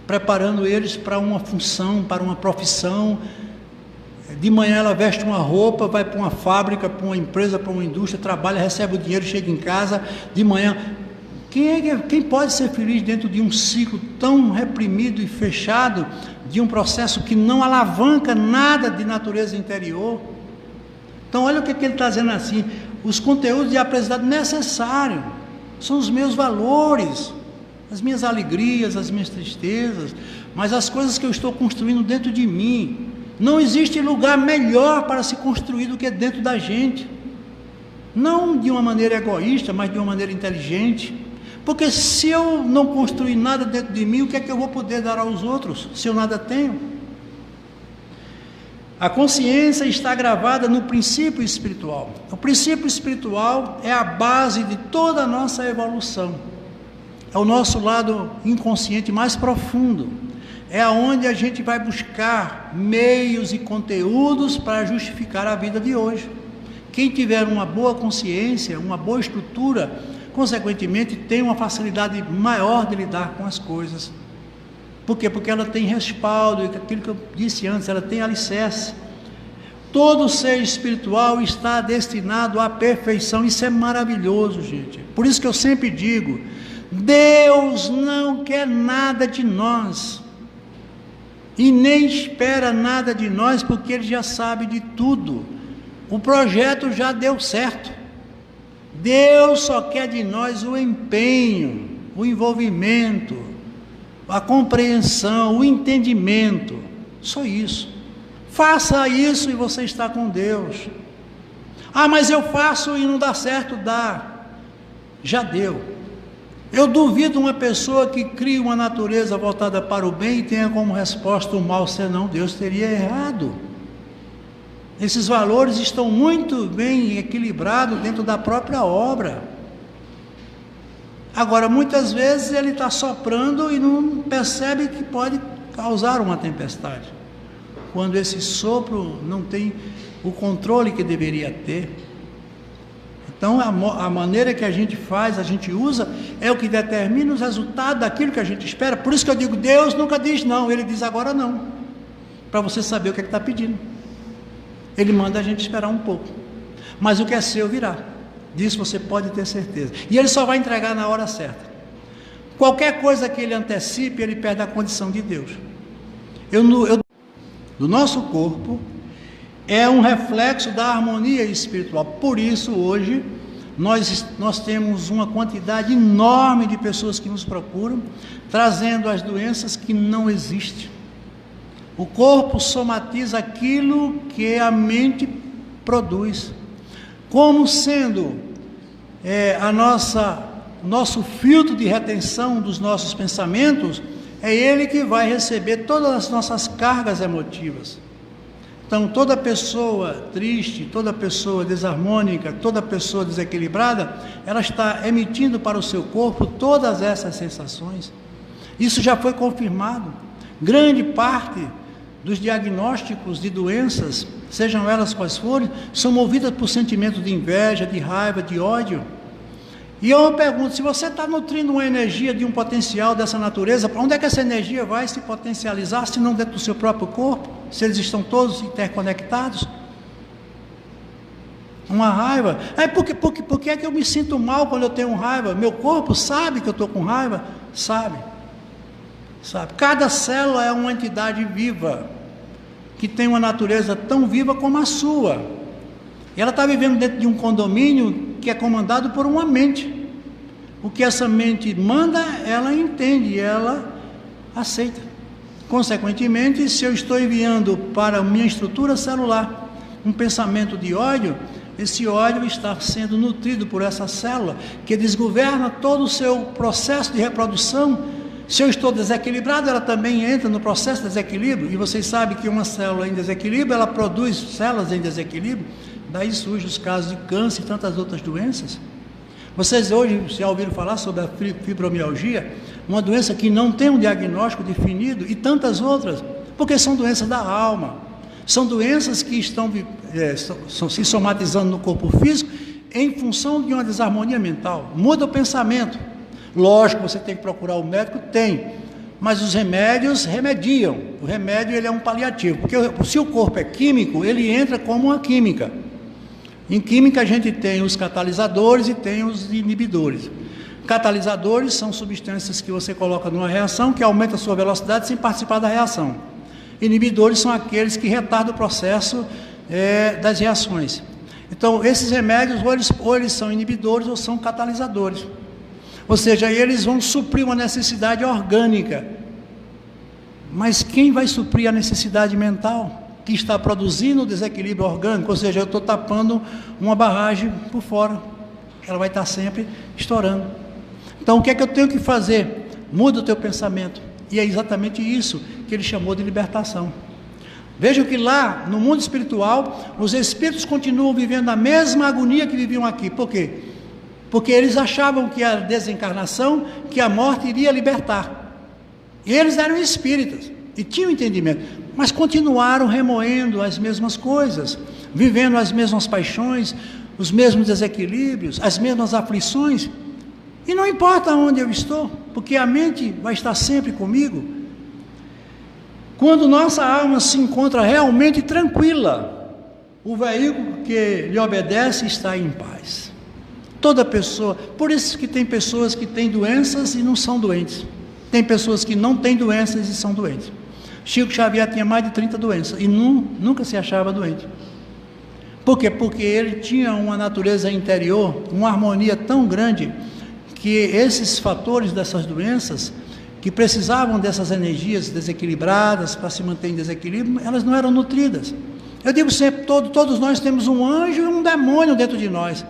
preparando eles para uma função, para uma profissão. De manhã ela veste uma roupa, vai para uma fábrica, para uma empresa, para uma indústria, trabalha, recebe o dinheiro, chega em casa, de manhã. Quem pode ser feliz dentro de um ciclo tão reprimido e fechado, de um processo que não alavanca nada de natureza interior? Então olha o que ele está dizendo assim: os conteúdos de aprendizado necessários são os meus valores, as minhas alegrias, as minhas tristezas, mas as coisas que eu estou construindo dentro de mim. Não existe lugar melhor para se construir do que dentro da gente, não de uma maneira egoísta, mas de uma maneira inteligente. Porque se eu não construir nada dentro de mim, o que é que eu vou poder dar aos outros, se eu nada tenho? A consciência está gravada no princípio espiritual. O princípio espiritual é a base de toda a nossa evolução. É o nosso lado inconsciente mais profundo. É aonde a gente vai buscar meios e conteúdos para justificar a vida de hoje. Quem tiver uma boa consciência, uma boa estrutura, consequentemente tem uma facilidade maior de lidar com as coisas. Por quê? Porque ela tem respaldo, aquilo que eu disse antes, ela tem alicerce. Todo ser espiritual está destinado à perfeição. Isso é maravilhoso, gente. Por isso que eu sempre digo: Deus não quer nada de nós e nem espera nada de nós, porque Ele já sabe de tudo. O projeto já deu certo. Deus só quer de nós o empenho, o envolvimento, a compreensão, o entendimento. Só isso. Faça isso e você está com Deus. Ah, mas eu faço e não dá certo. Dá. Já deu. Eu duvido uma pessoa que cria uma natureza voltada para o bem e tenha como resposta o mal, senão Deus teria errado. Esses valores estão muito bem equilibrados dentro da própria obra. Agora, muitas vezes ele está soprando e não percebe que pode causar uma tempestade, quando esse sopro não tem o controle que deveria ter. Então, a maneira que a gente faz, a gente usa, é o que determina os resultados daquilo que a gente espera. Por isso que eu digo, Deus nunca diz não, Ele diz agora não. para você saber o que está pedindo. Ele manda a gente esperar um pouco, mas o que é seu virá, disso você pode ter certeza, e Ele só vai entregar na hora certa. Qualquer coisa que Ele antecipe, Ele perde a condição de Deus. Do nosso corpo é um reflexo da harmonia espiritual. Por isso hoje nós temos uma quantidade enorme de pessoas que nos procuram, trazendo as doenças que não existem. O corpo somatiza aquilo que a mente produz, como sendo nosso filtro de retenção dos nossos pensamentos. É ele que vai receber todas as nossas cargas emotivas. Então, toda pessoa triste, toda pessoa desarmônica, toda pessoa desequilibrada, ela está emitindo para o seu corpo todas essas sensações. Isso já foi confirmado. Grande parte dos diagnósticos de doenças, sejam elas quais forem, são movidas por sentimentos de inveja, de raiva, de ódio. E eu pergunto, se você está nutrindo uma energia de um potencial dessa natureza, para onde é que essa energia vai se potencializar, se não dentro do seu próprio corpo, se eles estão todos interconectados? Uma raiva. Por que é que eu me sinto mal quando eu tenho raiva? Meu corpo sabe que eu estou com raiva? Sabe. Cada célula é uma entidade viva, que tem uma natureza tão viva como a sua. E ela está vivendo dentro de um condomínio que é comandado por uma mente. O que essa mente manda, ela entende, ela aceita. Consequentemente, se eu estou enviando para a minha estrutura celular um pensamento de ódio, esse ódio está sendo nutrido por essa célula, que desgoverna todo o seu processo de reprodução. Se eu estou desequilibrado, ela também entra no processo de desequilíbrio, e vocês sabem que uma célula em desequilíbrio, ela produz células em desequilíbrio. Daí surgem os casos de câncer e tantas outras doenças. Vocês hoje já ouviram falar sobre a fibromialgia, uma doença que não tem um diagnóstico definido, e tantas outras, porque são doenças da alma, são doenças que estão se somatizando no corpo físico em função de uma desarmonia mental. Muda o pensamento. Lógico, você tem que procurar o médico, mas os remédios remediam. O remédio, ele é um paliativo, porque se o corpo é químico, ele entra como uma química. Em química a gente tem os catalisadores e tem os inibidores. Catalisadores são substâncias que você coloca numa reação que aumenta a sua velocidade sem participar da reação. Inibidores são aqueles que retardam o processo das reações. Então, esses remédios ou eles são inibidores ou são catalisadores. Ou seja, eles vão suprir uma necessidade orgânica. Mas quem vai suprir a necessidade mental? Que está produzindo o desequilíbrio orgânico, ou seja, eu estou tapando uma barragem por fora, ela vai estar sempre estourando. Então, o que é que eu tenho que fazer? Muda o teu pensamento, e é exatamente isso que ele chamou de libertação. Vejam que lá, no mundo espiritual, os espíritos continuam vivendo a mesma agonia que viviam aqui. Por quê? Porque eles achavam que a desencarnação, que a morte iria libertar. E eles eram espíritas, e tinham entendimento, mas continuaram remoendo as mesmas coisas, vivendo as mesmas paixões, os mesmos desequilíbrios, as mesmas aflições, e não importa onde eu estou, porque a mente vai estar sempre comigo. Quando nossa alma se encontra realmente tranquila, o veículo que lhe obedece está em paz. Toda pessoa, por isso que tem pessoas que têm doenças e não são doentes, tem pessoas que não têm doenças e são doentes. Chico Xavier tinha mais de 30 doenças e nunca se achava doente. Por quê? Porque ele tinha uma natureza interior, uma harmonia tão grande, que esses fatores dessas doenças, que precisavam dessas energias desequilibradas para se manter em desequilíbrio, elas não eram nutridas. Eu digo sempre, todos nós temos um anjo e um demônio dentro de nós.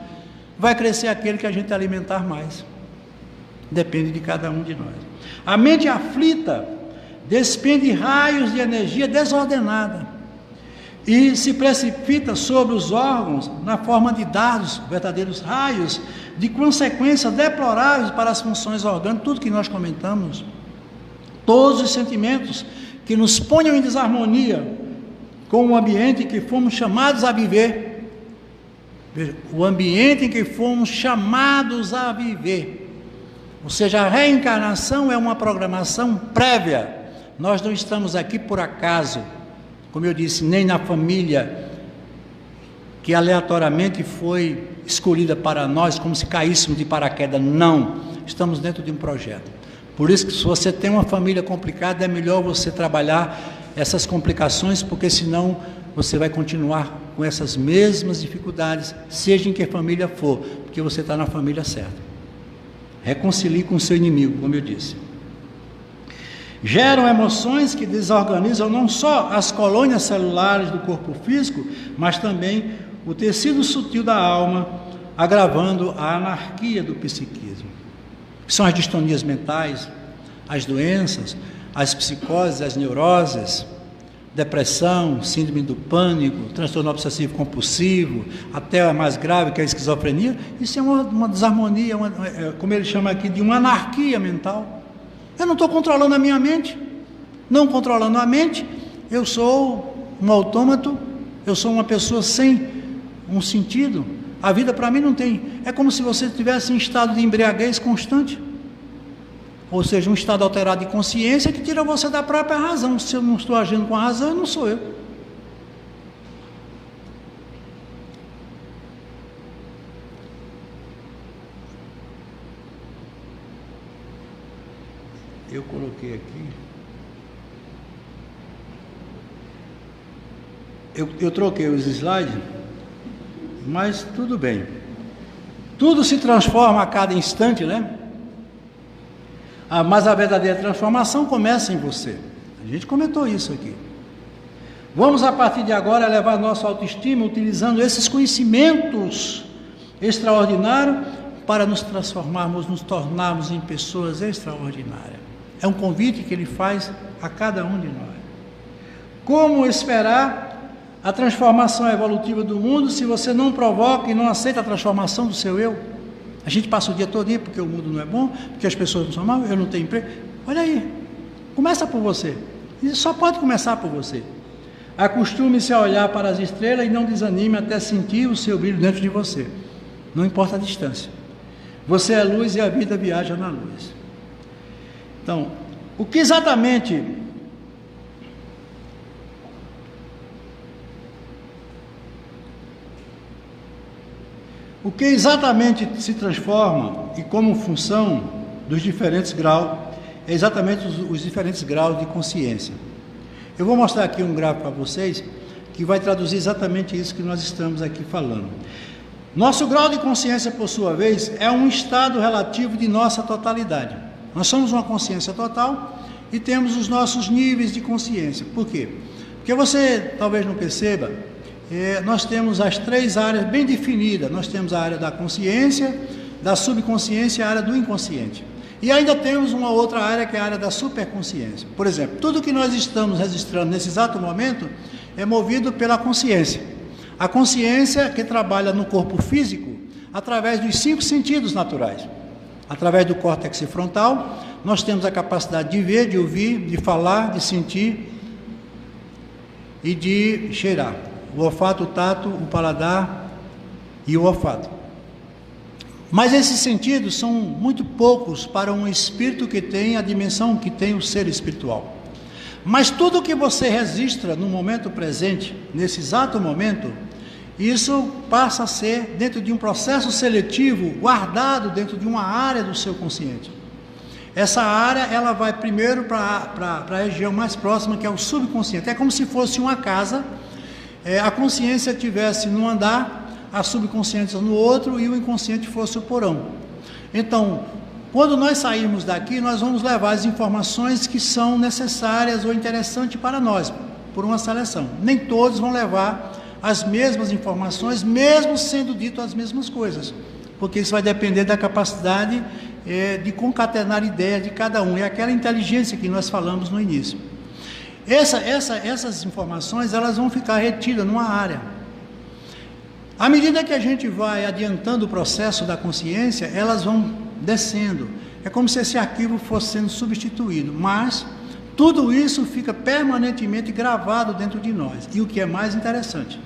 Vai crescer aquele que a gente alimentar mais. Depende de cada um de nós. A mente aflita despende raios de energia desordenada e se precipita sobre os órgãos na forma de dardos, verdadeiros raios, de consequências deploráveis para as funções orgânicas, tudo que nós comentamos. Todos os sentimentos que nos ponham em desarmonia com o ambiente em que fomos chamados a viver. Veja, o ambiente em que fomos chamados a viver. Ou seja, a reencarnação é uma programação prévia. Nós não estamos aqui por acaso. como eu disse, nem na família que aleatoriamente foi escolhida para nós, como se caíssemos de paraquedas. Não, estamos dentro de um projeto. Por isso que, se você tem uma família complicada, é melhor você trabalhar essas complicações, porque senão você vai continuar com essas mesmas dificuldades, seja em que família for, porque você está na família certa. Reconcilie com o seu inimigo, como eu disse. Geram emoções que desorganizam não só as colônias celulares do corpo físico, mas também o tecido sutil da alma, agravando a anarquia do psiquismo. São as distonias mentais, as doenças, as psicoses, as neuroses, depressão, síndrome do pânico, transtorno obsessivo compulsivo, até a mais grave, que é a esquizofrenia. Isso é uma desarmonia, como ele chama aqui, de uma anarquia mental. Eu não estou controlando a minha mente. Não controlando a mente, eu sou um autômato, eu sou uma pessoa sem um sentido. A vida para mim não tem. É como se você estivesse em estado de embriaguez constante. Ou seja, um estado alterado de consciência que tira você da própria razão. Se eu não estou agindo com a razão, eu não sou eu. Eu coloquei aqui. Eu troquei os slides, mas tudo bem. Tudo se transforma a cada instante, né? Mas a verdadeira transformação começa em você. A gente comentou isso aqui. Vamos, a partir de agora, elevar nossa autoestima utilizando esses conhecimentos extraordinários para nos transformarmos, nos tornarmos em pessoas extraordinárias. É um convite que ele faz a cada um de nós. Como esperar a transformação evolutiva do mundo se você não provoca e não aceita a transformação do seu eu? A gente passa o dia todo porque o mundo não é bom, porque as pessoas não são mal, eu não tenho emprego. Olha aí, começa por você. Isso só pode começar por você. Acostume-se a olhar para as estrelas e não desanime até sentir o seu brilho dentro de você. Não importa a distância. Você é luz e a vida viaja na luz. Então, o que exatamente se transforma e como função dos diferentes graus, é exatamente os diferentes graus de consciência. Eu vou mostrar aqui um gráfico para vocês que vai traduzir exatamente isso que nós estamos aqui falando. Nosso grau de consciência, por sua vez, é um estado relativo de nossa totalidade. Nós somos uma consciência total e temos os nossos níveis de consciência. Por quê? Porque você talvez não perceba, nós temos as três áreas bem definidas. Nós temos a área da consciência, da subconsciência e a área do inconsciente. E ainda temos uma outra área que é a área da superconsciência. Por exemplo, tudo que nós estamos registrando nesse exato momento é movido pela consciência. A consciência que trabalha no corpo físico através dos 5 sentidos naturais. Através do córtex frontal, nós temos a capacidade de ver, de ouvir, de falar, de sentir e de cheirar. O olfato, o tato, o paladar e o olfato. Mas esses sentidos são muito poucos para um espírito que tem a dimensão que tem o ser espiritual. Mas tudo que você registra no momento presente, nesse exato momento, isso passa a ser dentro de um processo seletivo, guardado dentro de uma área do seu consciente. Essa área, ela vai primeiro para a região mais próxima, que é o subconsciente. É como se fosse uma casa, a consciência estivesse num andar, a subconsciência no outro e o inconsciente fosse o porão. Então, quando nós sairmos daqui, nós vamos levar as informações que são necessárias ou interessantes para nós, por uma seleção. Nem todos vão levar as mesmas informações, mesmo sendo dito as mesmas coisas, porque isso vai depender da capacidade de concatenar ideias de cada um, é aquela inteligência que nós falamos no início. Essas informações, elas vão ficar retidas numa área. À medida que a gente vai adiantando o processo da consciência, elas vão descendo. É como se esse arquivo fosse sendo substituído, mas tudo isso fica permanentemente gravado dentro de nós. E o que é mais interessante,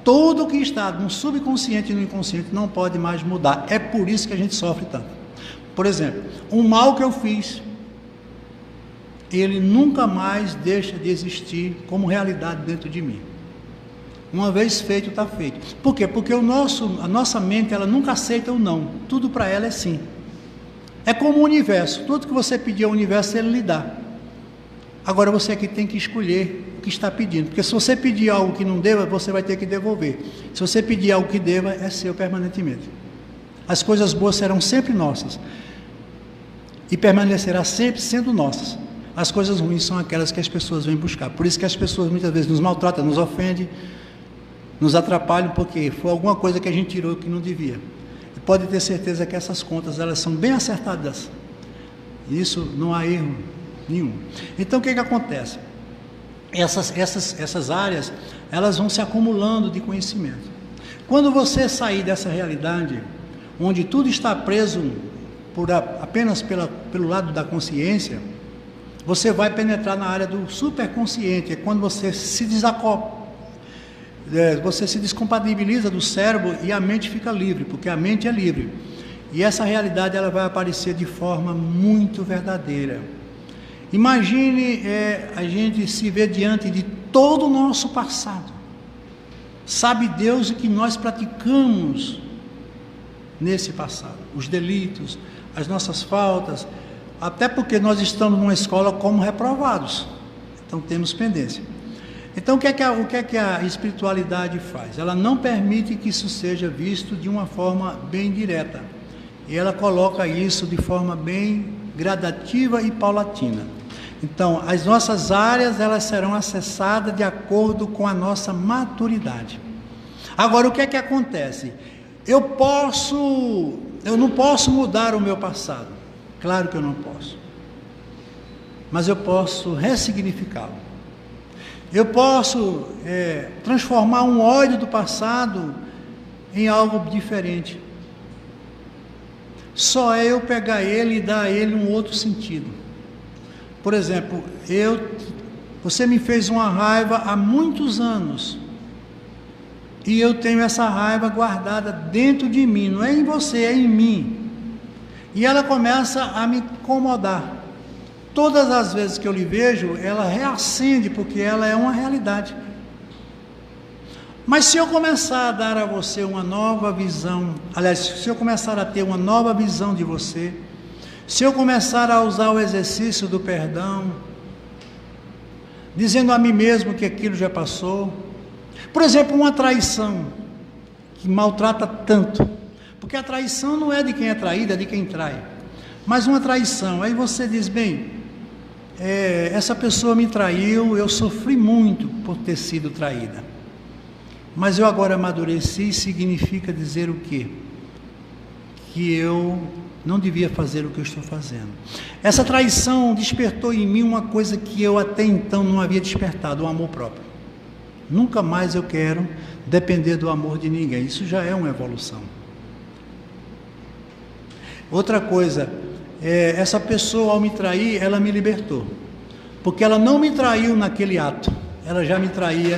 tudo que está no subconsciente e no inconsciente não pode mais mudar. É por isso que a gente sofre tanto. Por exemplo, um mal que eu fiz, ele nunca mais deixa de existir como realidade dentro de mim. Uma vez feito, está feito. Por quê? Porque a nossa mente, ela nunca aceita o não. Tudo para ela é sim. É como o universo. Tudo que você pedir ao universo, ele lhe dá. Agora você aqui tem que escolher o que está pedindo. Porque se você pedir algo que não deva, você vai ter que devolver. Se você pedir algo que deva, é seu permanentemente. As coisas boas serão sempre nossas. E permanecerá sempre sendo nossas. As coisas ruins são aquelas que as pessoas vêm buscar. Por isso que as pessoas muitas vezes nos maltratam, nos ofendem, nos atrapalham, porque foi alguma coisa que a gente tirou que não devia. E pode ter certeza que essas contas, elas são bem acertadas. Isso não há erro nenhum. Então o que acontece? Essas áreas, elas vão se acumulando de conhecimento. Quando você sair dessa realidade, onde tudo está preso apenas pelo lado da consciência, você vai penetrar na área do superconsciente. É quando você se desacopla. Você se descompatibiliza do cérebro e a mente fica livre, porque a mente é livre. E essa realidade, ela vai aparecer de forma muito verdadeira. Imagine a gente se ver diante de todo o nosso passado. Sabe Deus o que nós praticamos nesse passado, os delitos, as nossas faltas, até porque nós estamos numa escola como reprovados, então temos pendência. Então o que é que a espiritualidade faz? Ela não permite que isso seja visto de uma forma bem direta, e ela coloca isso de forma bem gradativa e paulatina. Então as nossas áreas, elas serão acessadas de acordo com a nossa maturidade. Agora o que é que acontece? Eu não posso mudar o meu passado. Claro que eu não posso. Mas eu posso ressignificá-lo. Eu posso transformar um ódio do passado em algo diferente. Só é eu pegar ele e dar a ele um outro sentido. Por exemplo, você me fez uma raiva há muitos anos. E eu tenho essa raiva guardada dentro de mim, não é em você, é em mim. E ela começa a me incomodar. Todas as vezes que eu lhe vejo, ela reacende, porque ela é uma realidade. Mas se eu começar a dar a você uma nova visão, aliás, se eu começar a ter uma nova visão de você, se eu começar a usar o exercício do perdão, dizendo a mim mesmo que aquilo já passou. Por exemplo, uma traição, que maltrata tanto, porque a traição não é de quem é traído, é de quem trai. Mas uma traição, aí você diz, bem, essa pessoa me traiu, eu sofri muito por ter sido traída. Mas eu agora amadureci, significa dizer o quê? Que eu não devia fazer o que eu estou fazendo. Essa traição despertou em mim uma coisa que eu até então não havia despertado, o amor próprio. Nunca mais eu quero depender do amor de ninguém. Isso já é uma evolução. Outra coisa, essa pessoa ao me trair, ela me libertou. Porque ela não me traiu naquele ato, ela já me traía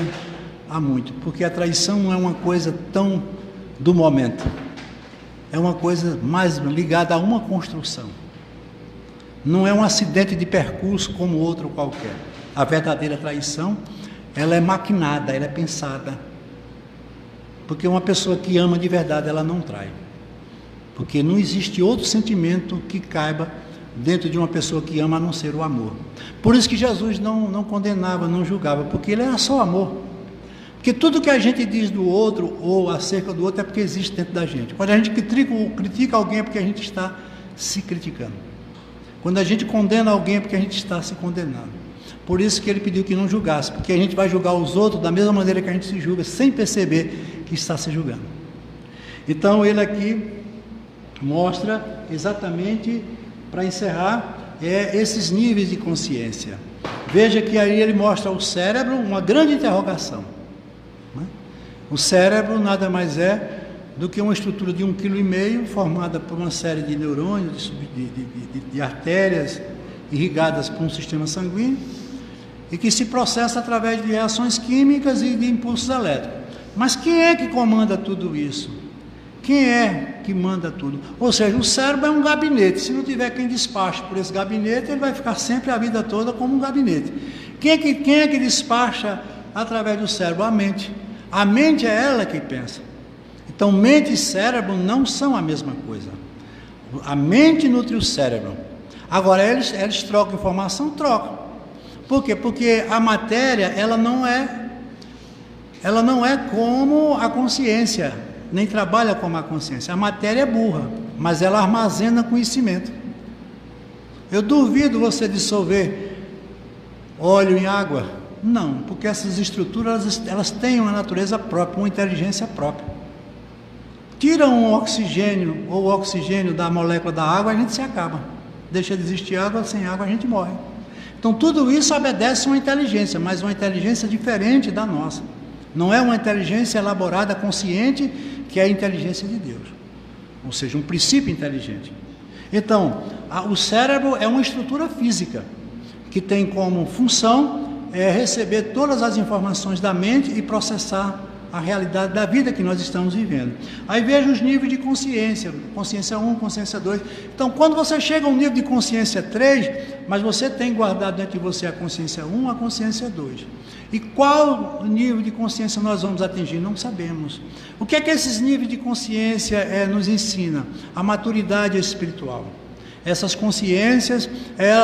há muito. Porque a traição não é uma coisa tão do momento. É uma coisa mais ligada a uma construção. Não é um acidente de percurso como outro qualquer. A verdadeira traição, ela é maquinada, ela é pensada. Porque uma pessoa que ama de verdade, ela não trai. Porque não existe outro sentimento que caiba dentro de uma pessoa que ama, a não ser o amor. Por isso que Jesus não condenava, não julgava, porque ele era só amor. Porque tudo que a gente diz do outro, ou acerca do outro, é porque existe dentro da gente. Quando a gente critica alguém, é porque a gente está se criticando. Quando a gente condena alguém, é porque a gente está se condenando. Por isso que ele pediu que não julgasse, porque a gente vai julgar os outros da mesma maneira que a gente se julga, sem perceber que está se julgando. Então ele aqui mostra exatamente, para encerrar, esses níveis de consciência. Veja que aí ele mostra o cérebro, uma grande interrogação. O cérebro nada mais é do que uma estrutura de 1,5 kg, formada por uma série de neurônios, de artérias irrigadas por um sistema sanguíneo, e que se processa através de reações químicas e de impulsos elétricos. Mas quem é que comanda tudo isso? Quem é que manda tudo? Ou seja, o cérebro é um gabinete. Se não tiver quem despache por esse gabinete, ele vai ficar sempre a vida toda como um gabinete. Quem é que despacha através do cérebro? A mente. A mente é ela que pensa. Então, mente e cérebro não são a mesma coisa. A mente nutre o cérebro. Agora, eles trocam informação? Trocam. Por quê? Porque a matéria, ela não é como a consciência, nem trabalha como a consciência. A matéria é burra, mas ela armazena conhecimento. Eu duvido você dissolver óleo em água. Não, porque essas estruturas, elas têm uma natureza própria, uma inteligência própria. Tira um oxigênio, ou o oxigênio da molécula da água, a gente se acaba. Deixa de existir água, sem água a gente morre. Então tudo isso obedece a uma inteligência, mas uma inteligência diferente da nossa. Não é uma inteligência elaborada, consciente, que é a inteligência de Deus. Ou seja, um princípio inteligente. Então, o cérebro é uma estrutura física, que tem como função receber todas as informações da mente e processar a realidade da vida que nós estamos vivendo. Aí veja os níveis de consciência, consciência 1, consciência 2. Então, quando você chega a um nível de consciência 3, mas você tem guardado dentro de você a consciência 1, a consciência 2. E qual nível de consciência nós vamos atingir? Não sabemos. O que é que esses níveis de consciência nos ensinam? A maturidade espiritual. Essas consciências,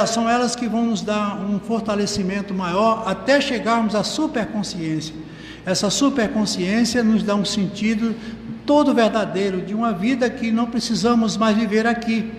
são elas que vão nos dar um fortalecimento maior até chegarmos à superconsciência. Essa superconsciência nos dá um sentido todo verdadeiro de uma vida que não precisamos mais viver aqui.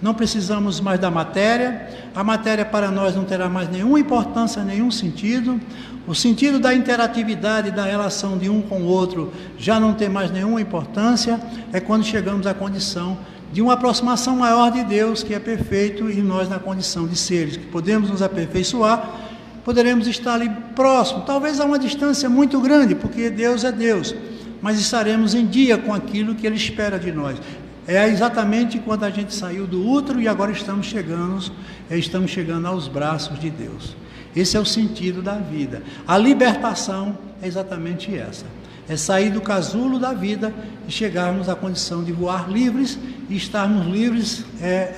Não precisamos mais da matéria. A matéria para nós não terá mais nenhuma importância, nenhum sentido. O sentido da interatividade, da relação de um com o outro já não tem mais nenhuma importância. É quando chegamos à condição de uma aproximação maior de Deus, que é perfeito, e nós na condição de seres que podemos nos aperfeiçoar, poderemos estar ali próximo, talvez a uma distância muito grande, porque Deus é Deus, mas estaremos em dia com aquilo que Ele espera de nós. É exatamente quando a gente saiu do útero e agora estamos chegando aos braços de Deus. Esse é o sentido da vida. A libertação é exatamente essa. É sair do casulo da vida e chegarmos à condição de voar livres e estarmos livres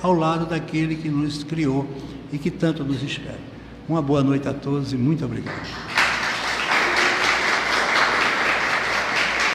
ao lado daquele que nos criou e que tanto nos espera. Uma boa noite a todos e muito obrigado.